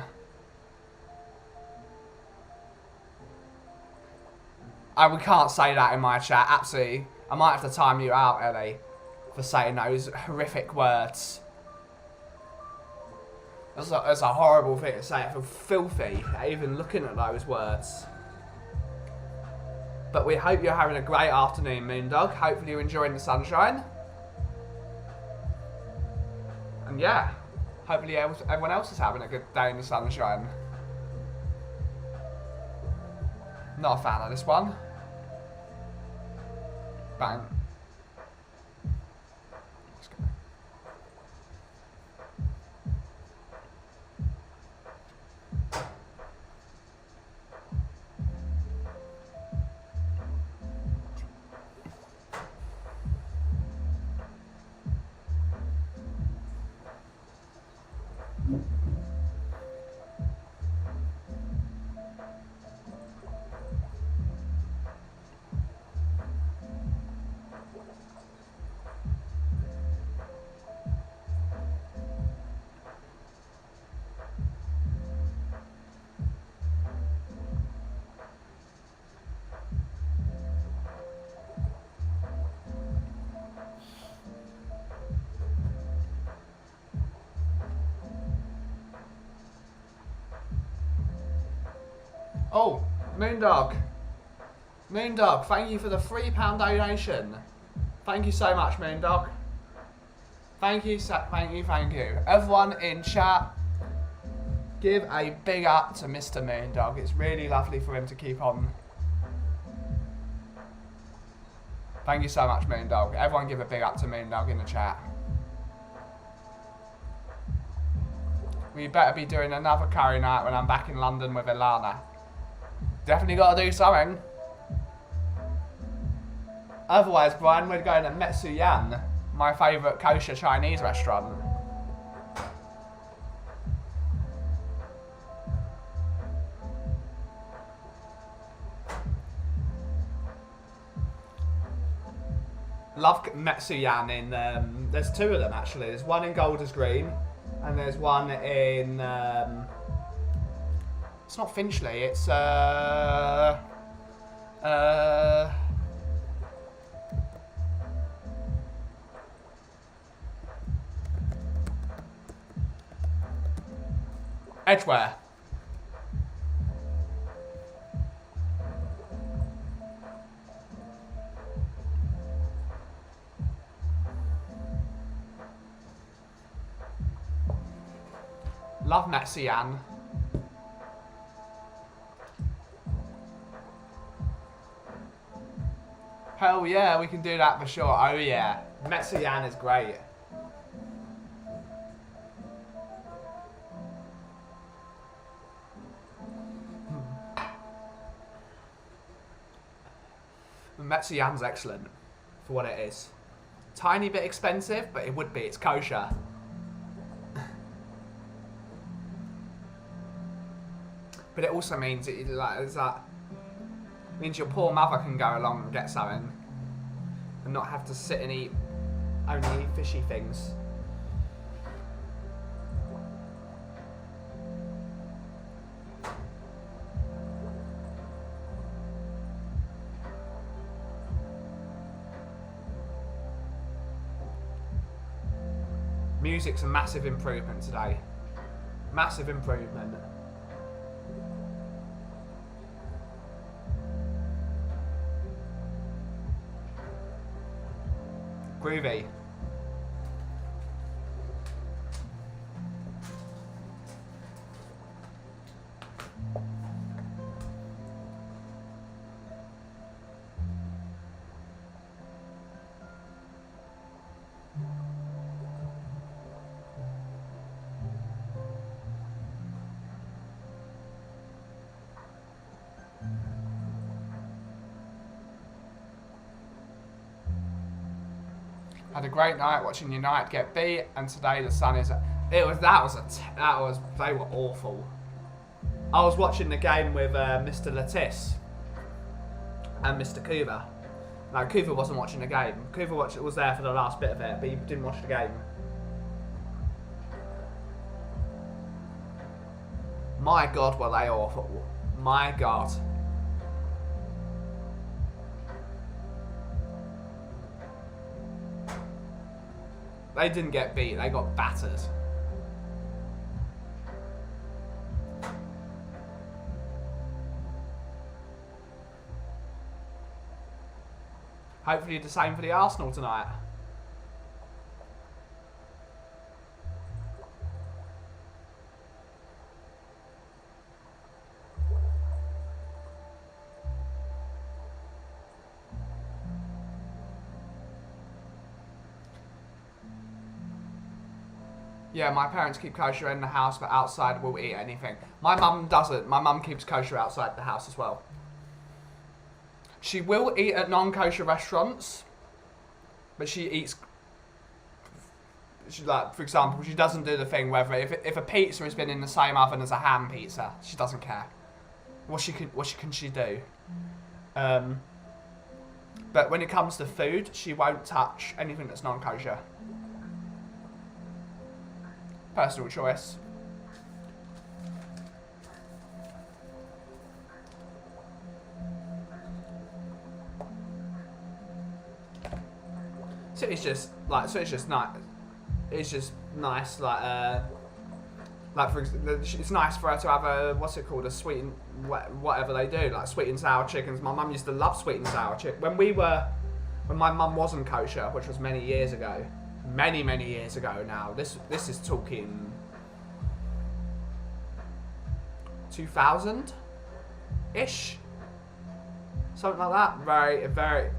[SPEAKER 1] We can't say that in my chat. Absolutely. I might have to time you out, Ellie, for saying those horrific words. That's a horrible thing to say. I feel filthy even looking at those words. But we hope you're having a great afternoon, Moondog. Hopefully you're enjoying the sunshine. And yeah, hopefully everyone else is having a good day in the sunshine. Not a fan of this one. Bang. Oh, Moondog. Moondog, thank you for the £3 donation. Thank you so much, Moondog. Thank you, thank you. Everyone in chat, give a big up to Mr. Moondog. It's really lovely for him to keep on. Thank you so much, Moondog. Everyone give a big up to Moondog in the chat. We better be doing another curry night when I'm back in London with Ilana. Definitely got to do something. Otherwise, Brian, we're going to Metsu Yan, my favourite kosher Chinese restaurant. Love Metsu Yan in, there's 2 of them actually. There's one in Golders Green and there's one in, it's not Finchley, it's Edgware. Love Metsu Yan. Hell yeah, we can do that for sure. Oh yeah. Metsuyan is great. Metsuyan's excellent for what it is. Tiny bit expensive, but it would be. It's kosher. But it also means means your poor mother can go along and get something and not have to sit and only eat fishy things. Music's a massive improvement today. Massive improvement. Groovy. Had a great night watching United get beat, and today the sun is. They were awful. I was watching the game with Mr. Latisse and Mr. Coover. No, Coover wasn't watching the game. Coover was there for the last bit of it, but he didn't watch the game. My God, were they awful. My God. They didn't get beat, they got battered. Hopefully the same for the Arsenal tonight. Yeah, my parents keep kosher in the house, but outside we'll eat anything. My mum doesn't. My mum keeps kosher outside the house as well. She will eat at non-kosher restaurants, but she eats. Like, for example, she doesn't do the thing whether if a pizza has been in the same oven as a ham pizza, she doesn't care. What can she do? But when it comes to food, she won't touch anything that's non-kosher. Personal choice. So it's just nice. It's just nice, like for example, it's nice for her to have a what's it called, a sweet and whatever they do, like sweet and sour chickens. My mum used to love sweet and sour chicken when my mum wasn't kosher, which was many years ago. Many years ago now. This is talking 2000-ish, something like that. Very.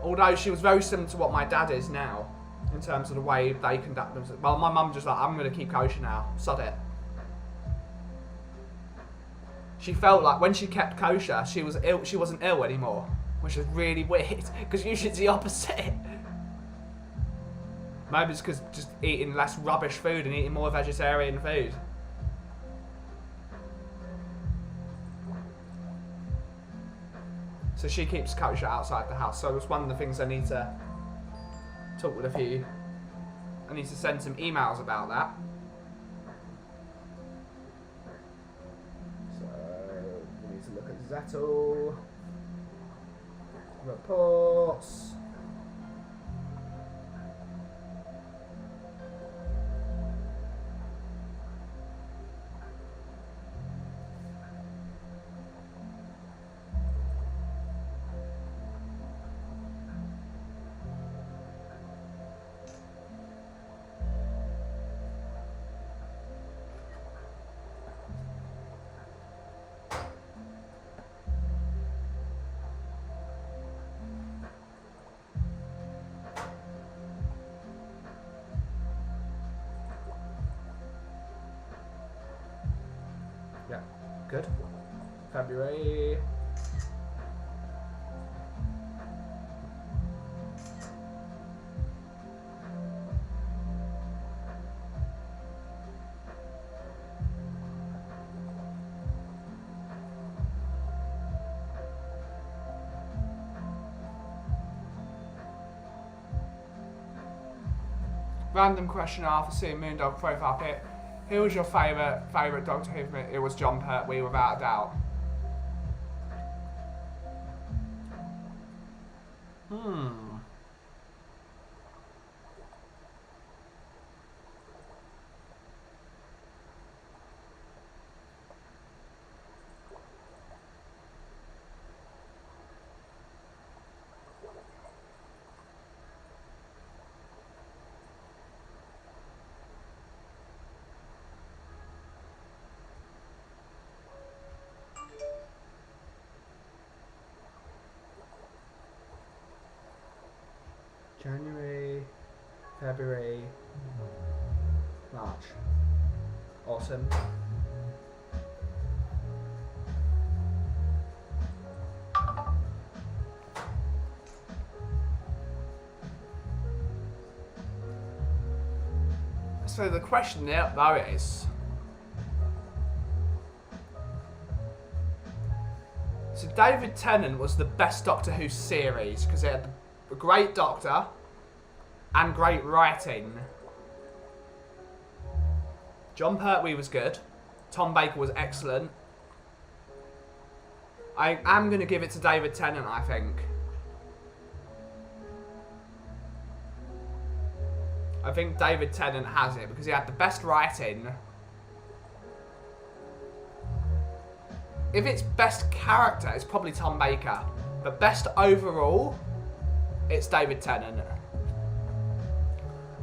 [SPEAKER 1] Although she was very similar to what my dad is now, in terms of the way they conduct themselves. Well, my mum just like, I'm gonna keep kosher now. Sod it. She felt like when she kept kosher, she was ill. She wasn't ill anymore, which is really weird because usually it's the opposite. Maybe it's because just eating less rubbish food and eating more vegetarian food. So she keeps kosher outside the house. So it's one of the things I need to talk with a few. I need to send some emails about that. So we need to look at Zettel. Reports. Yeah, good. February. Random question after seeing Moondog profile pic. Who was your favourite Doctor Who? It was John Pertwee, without a doubt. January, February, March. Awesome. So the question there, though, is, so David Tennant was the best Doctor Who series because it had a great Doctor and great writing. John Pertwee was good. Tom Baker was excellent. I am going to give it to David Tennant, I think. I think David Tennant has it because he had the best writing. If it's best character, it's probably Tom Baker. But best overall, it's David Tennant.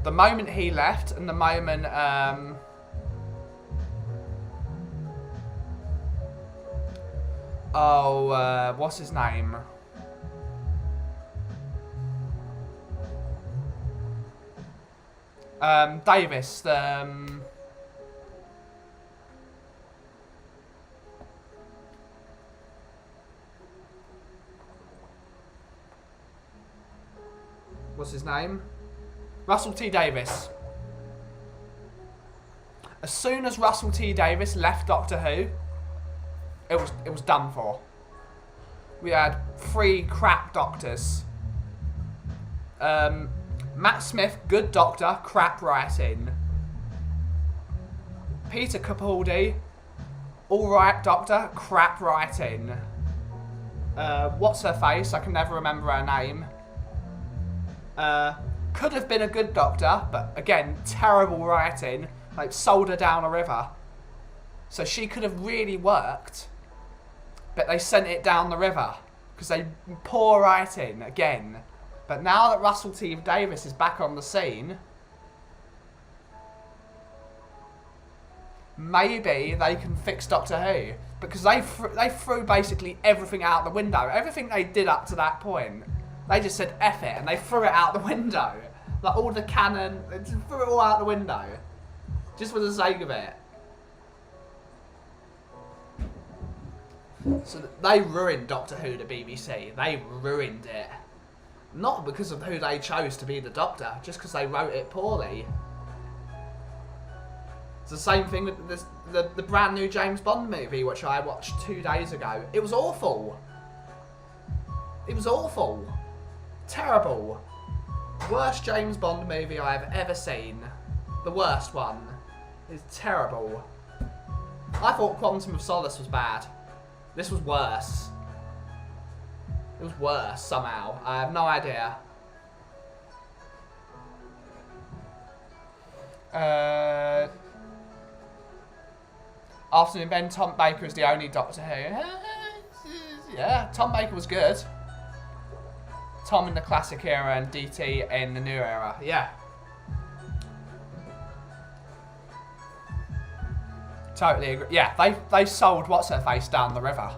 [SPEAKER 1] The moment he left and the moment... what's his name? Davis, what's his name? Russell T Davis. As soon as Russell T Davis left Doctor Who, it was done for. We had 3 crap doctors. Matt Smith, good Doctor, crap writing. Peter Capaldi, alright Doctor, crap writing. What's her face? I can never remember her name. Could have been a good Doctor, but again, terrible writing. Like, sold her down a river. So she could have really worked, but they sent it down the river. Because poor writing, again. But now that Russell T Davis is back on the scene, maybe they can fix Doctor Who. Because they threw basically everything out the window. Everything they did up to that point, they just said F it, and they threw it out the window. Like all the canon, they just threw it all out the window. Just for the sake of it. So they ruined Doctor Who, the BBC. They ruined it. Not because of who they chose to be the Doctor, just because they wrote it poorly. It's the same thing with the brand new James Bond movie, which I watched 2 days ago. It was awful. It was awful. Terrible. Worst James Bond movie I've ever seen. The worst one. It's terrible. I thought Quantum of Solace was bad. This was worse. It was worse somehow. I have no idea. Afternoon Ben, Tom Baker is the only Doctor Who. Yeah, Tom Baker was good. Tom in the classic era and DT in the new era. Yeah. Totally agree. Yeah, they sold what's her face down the river.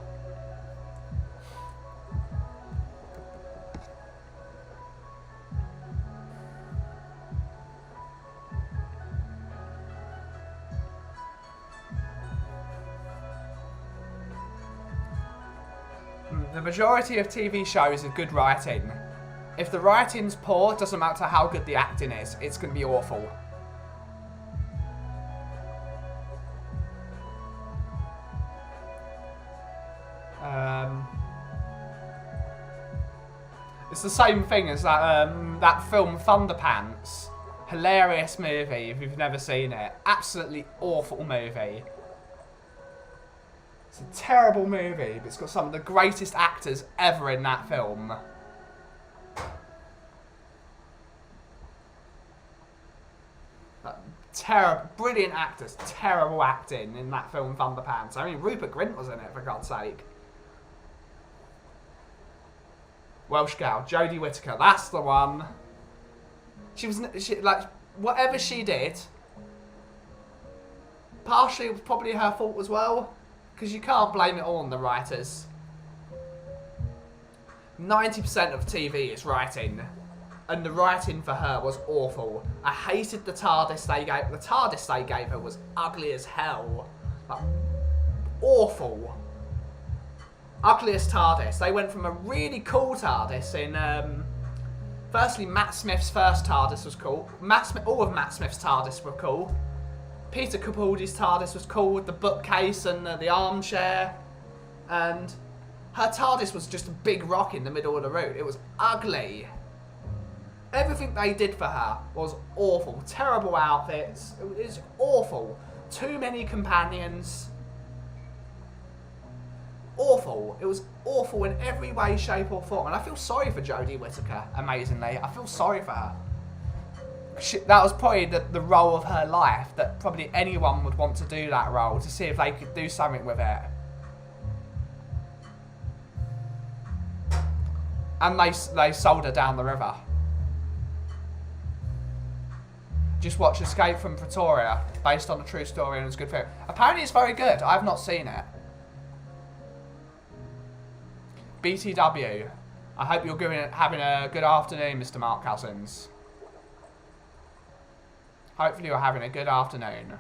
[SPEAKER 1] The majority of TV shows have good writing. If the writing's poor, it doesn't matter how good the acting is, it's going to be awful. It's the same thing as that film Thunderpants. Hilarious movie if you've never seen it. Absolutely awful movie. It's a terrible movie, but it's got some of the greatest actors ever in that film. Terrible, brilliant actors, terrible acting in that film Thunderpants. I mean, Rupert Grint was in it, for God's sake. Welsh girl, Jodie Whittaker, that's the one. She like, whatever she did, partially it was probably her fault as well, because you can't blame it all on the writers. 90% of TV is writing, and the writing for her was awful. I hated the TARDIS they gave. The TARDIS they gave her was ugly as hell, like, awful. Ugliest TARDIS. They went from a really cool TARDIS in, firstly, Matt Smith's first TARDIS was cool. All of Matt Smith's TARDIS were cool. Peter Capaldi's TARDIS was cool with the bookcase and the armchair. And her TARDIS was just a big rock in the middle of the room. It was ugly. Everything they did for her was awful. Terrible outfits. It was awful. Too many companions. Awful. It was awful in every way, shape or form. And I feel sorry for Jodie Whittaker, amazingly. I feel sorry for her. That was probably the role of her life, that probably anyone would want to do that role, to see if they could do something with it. And they sold her down the river. Just watch Escape from Pretoria, based on a true story, and it's a good film. Apparently it's very good. I've not seen it. BTW. I hope you're having a good afternoon, Mr. Mark Cousins. Hopefully you're having a good afternoon.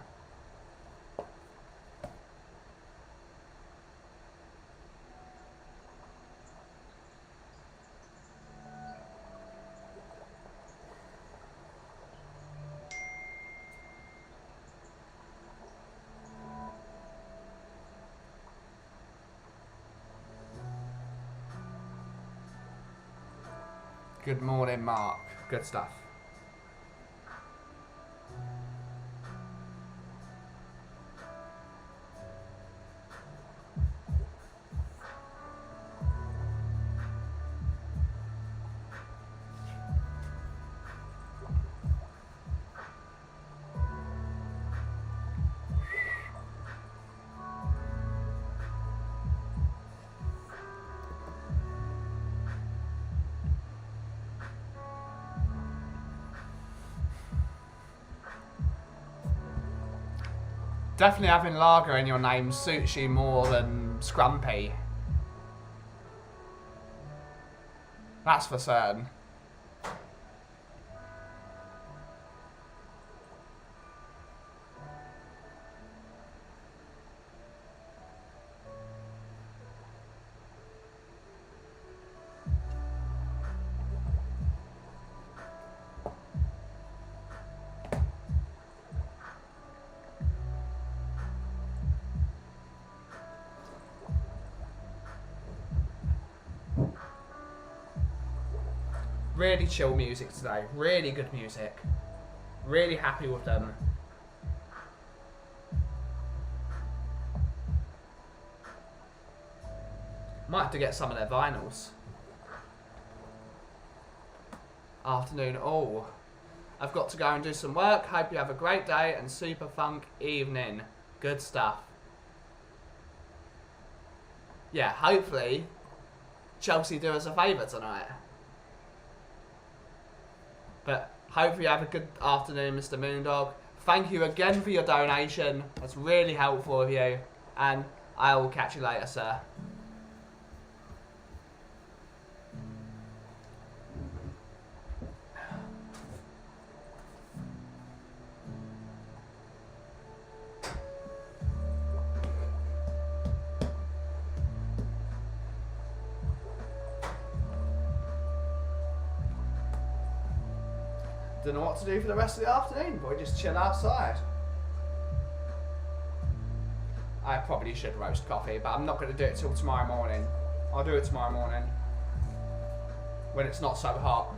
[SPEAKER 1] Good morning, Mark. Good stuff. Definitely having lager in your name suits you more than scrumpy. That's for certain. Really chill music today. Really good music. Really happy with them. Might have to get some of their vinyls. Afternoon. Oh, I've got to go and do some work. Hope you have a great day and super funk evening. Good stuff. Yeah, hopefully Chelsea do us a favour tonight. But hopefully you have a good afternoon, Mr. Moondog. Thank you again for your donation. That's really helpful of you. And I will catch you later, sir. don't know what to do for the rest of the afternoon, but just chill outside. I probably should roast coffee, but I'm not going to do it till tomorrow morning. I'll do it tomorrow morning when it's not so hot.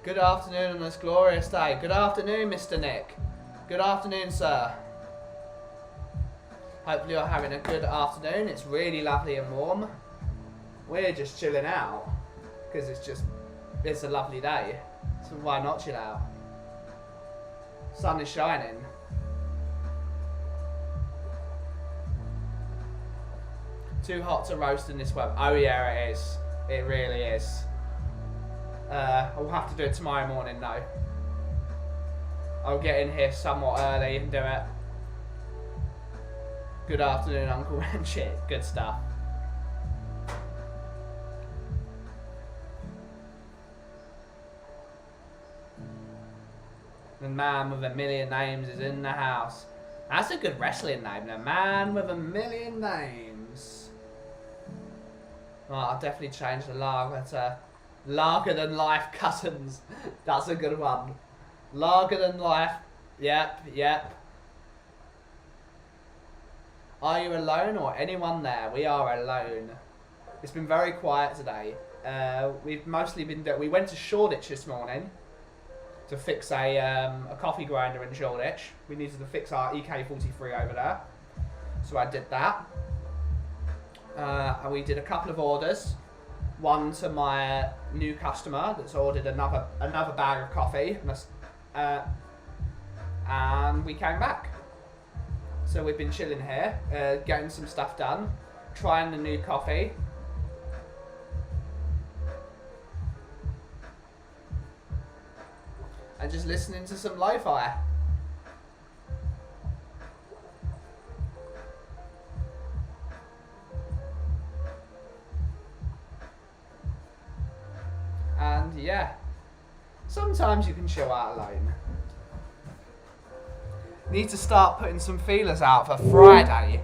[SPEAKER 1] Good afternoon on this glorious day. Good afternoon, Mr. Nick. Good afternoon, sir. Hopefully you're having a good afternoon. It's really lovely and warm. We're just chilling out because it's a lovely day. So why not chill out? Sun is shining. Too hot to roast in this weather. Oh yeah, it is. It really is. I'll have to do it tomorrow morning though. I'll get in here somewhat early and do it. Good afternoon, Uncle and shit. Good stuff. The man with a million names is in the house. That's a good wrestling name. The man with a million names. Right, I'll definitely change the lager to Larger Than Life Cousins. That's a good one. Larger Than Life. Yep, yep. Are you alone or anyone there? We are alone. It's been very quiet today. We've mostly been we went to Shoreditch this morning to fix a coffee grinder in Shoreditch. We needed to fix our EK43 over there. So I did that. And we did a couple of orders. One to my new customer that's ordered another bag of coffee, and we came back. So we've been chilling here, getting some stuff done, trying the new coffee. And just listening to some lo-fi. And yeah, sometimes you can chill out alone. Need to start putting some feelers out for Friday.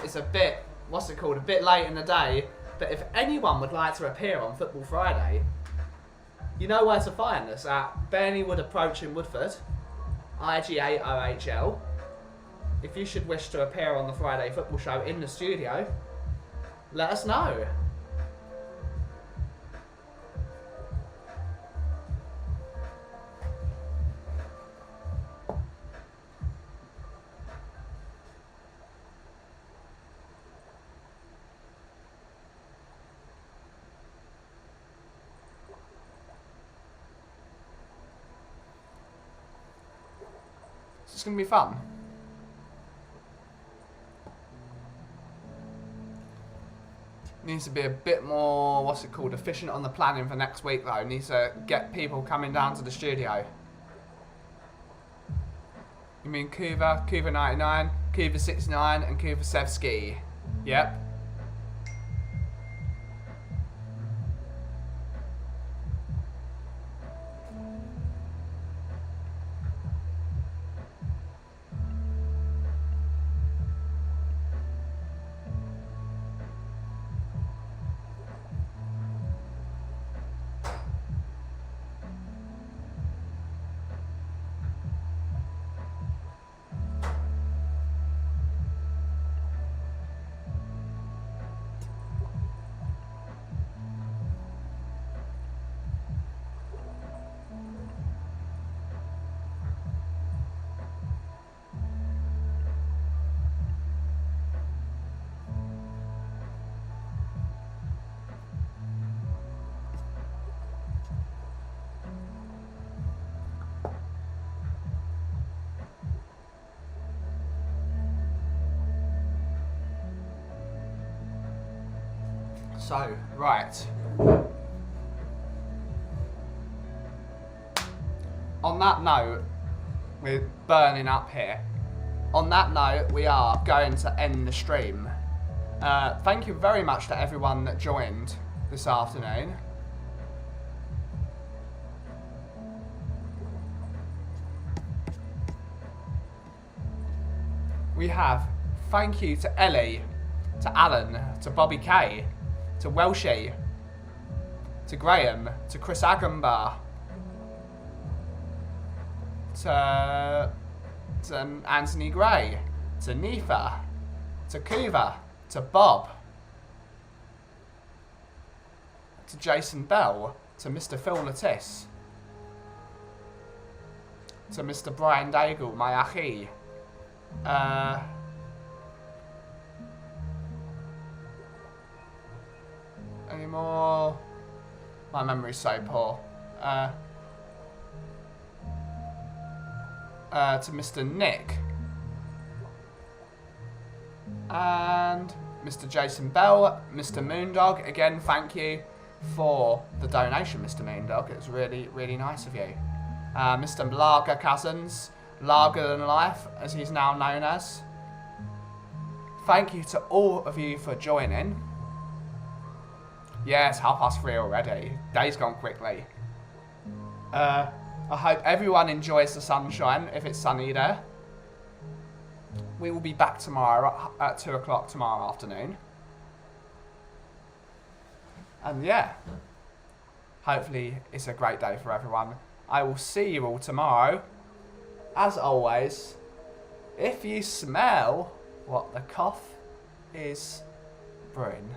[SPEAKER 1] It's a bit, a bit late in the day, but if anyone would like to appear on Football Friday, you know where to find us at Burnleywood Approach in Woodford, IG8OHL. If you should wish to appear on the Friday football show in the studio, let us know. It's going to be fun. Needs to be a bit more, efficient on the planning for next week though. Needs to get people coming down to the studio. You mean Kuva 99, Kuva 69 and Kuva Sevsky. Yep. So, right. On that note, We're burning up here. On that note, we are going to end the stream. Thank you very much to everyone that joined this afternoon. We have thank you to Ellie, to Alan, to Bobby K, to Welshie, to Graham, to Chris Agambar, to Anthony Gray, to Nifa, to Kuva, to Bob, to Jason Bell, to Mr. Phil Lattis, to Mr. Brian Daigle, my achi. Any more? My memory's so poor. To Mr. Nick and Mr. Jason Bell, Mr. Moondog. Again, thank you for the donation, Mr. Moondog. It was really, really nice of you. Mr. Lager Cousins, Lager Than Life, as he's now known as. Thank you to all of you for joining. Yeah, it's 3:30 already. Day's gone quickly. I hope everyone enjoys the sunshine, if it's sunny there. We will be back tomorrow at 2 o'clock tomorrow afternoon. And yeah, hopefully it's a great day for everyone. I will see you all tomorrow. As always, if you smell what the cough is brewing.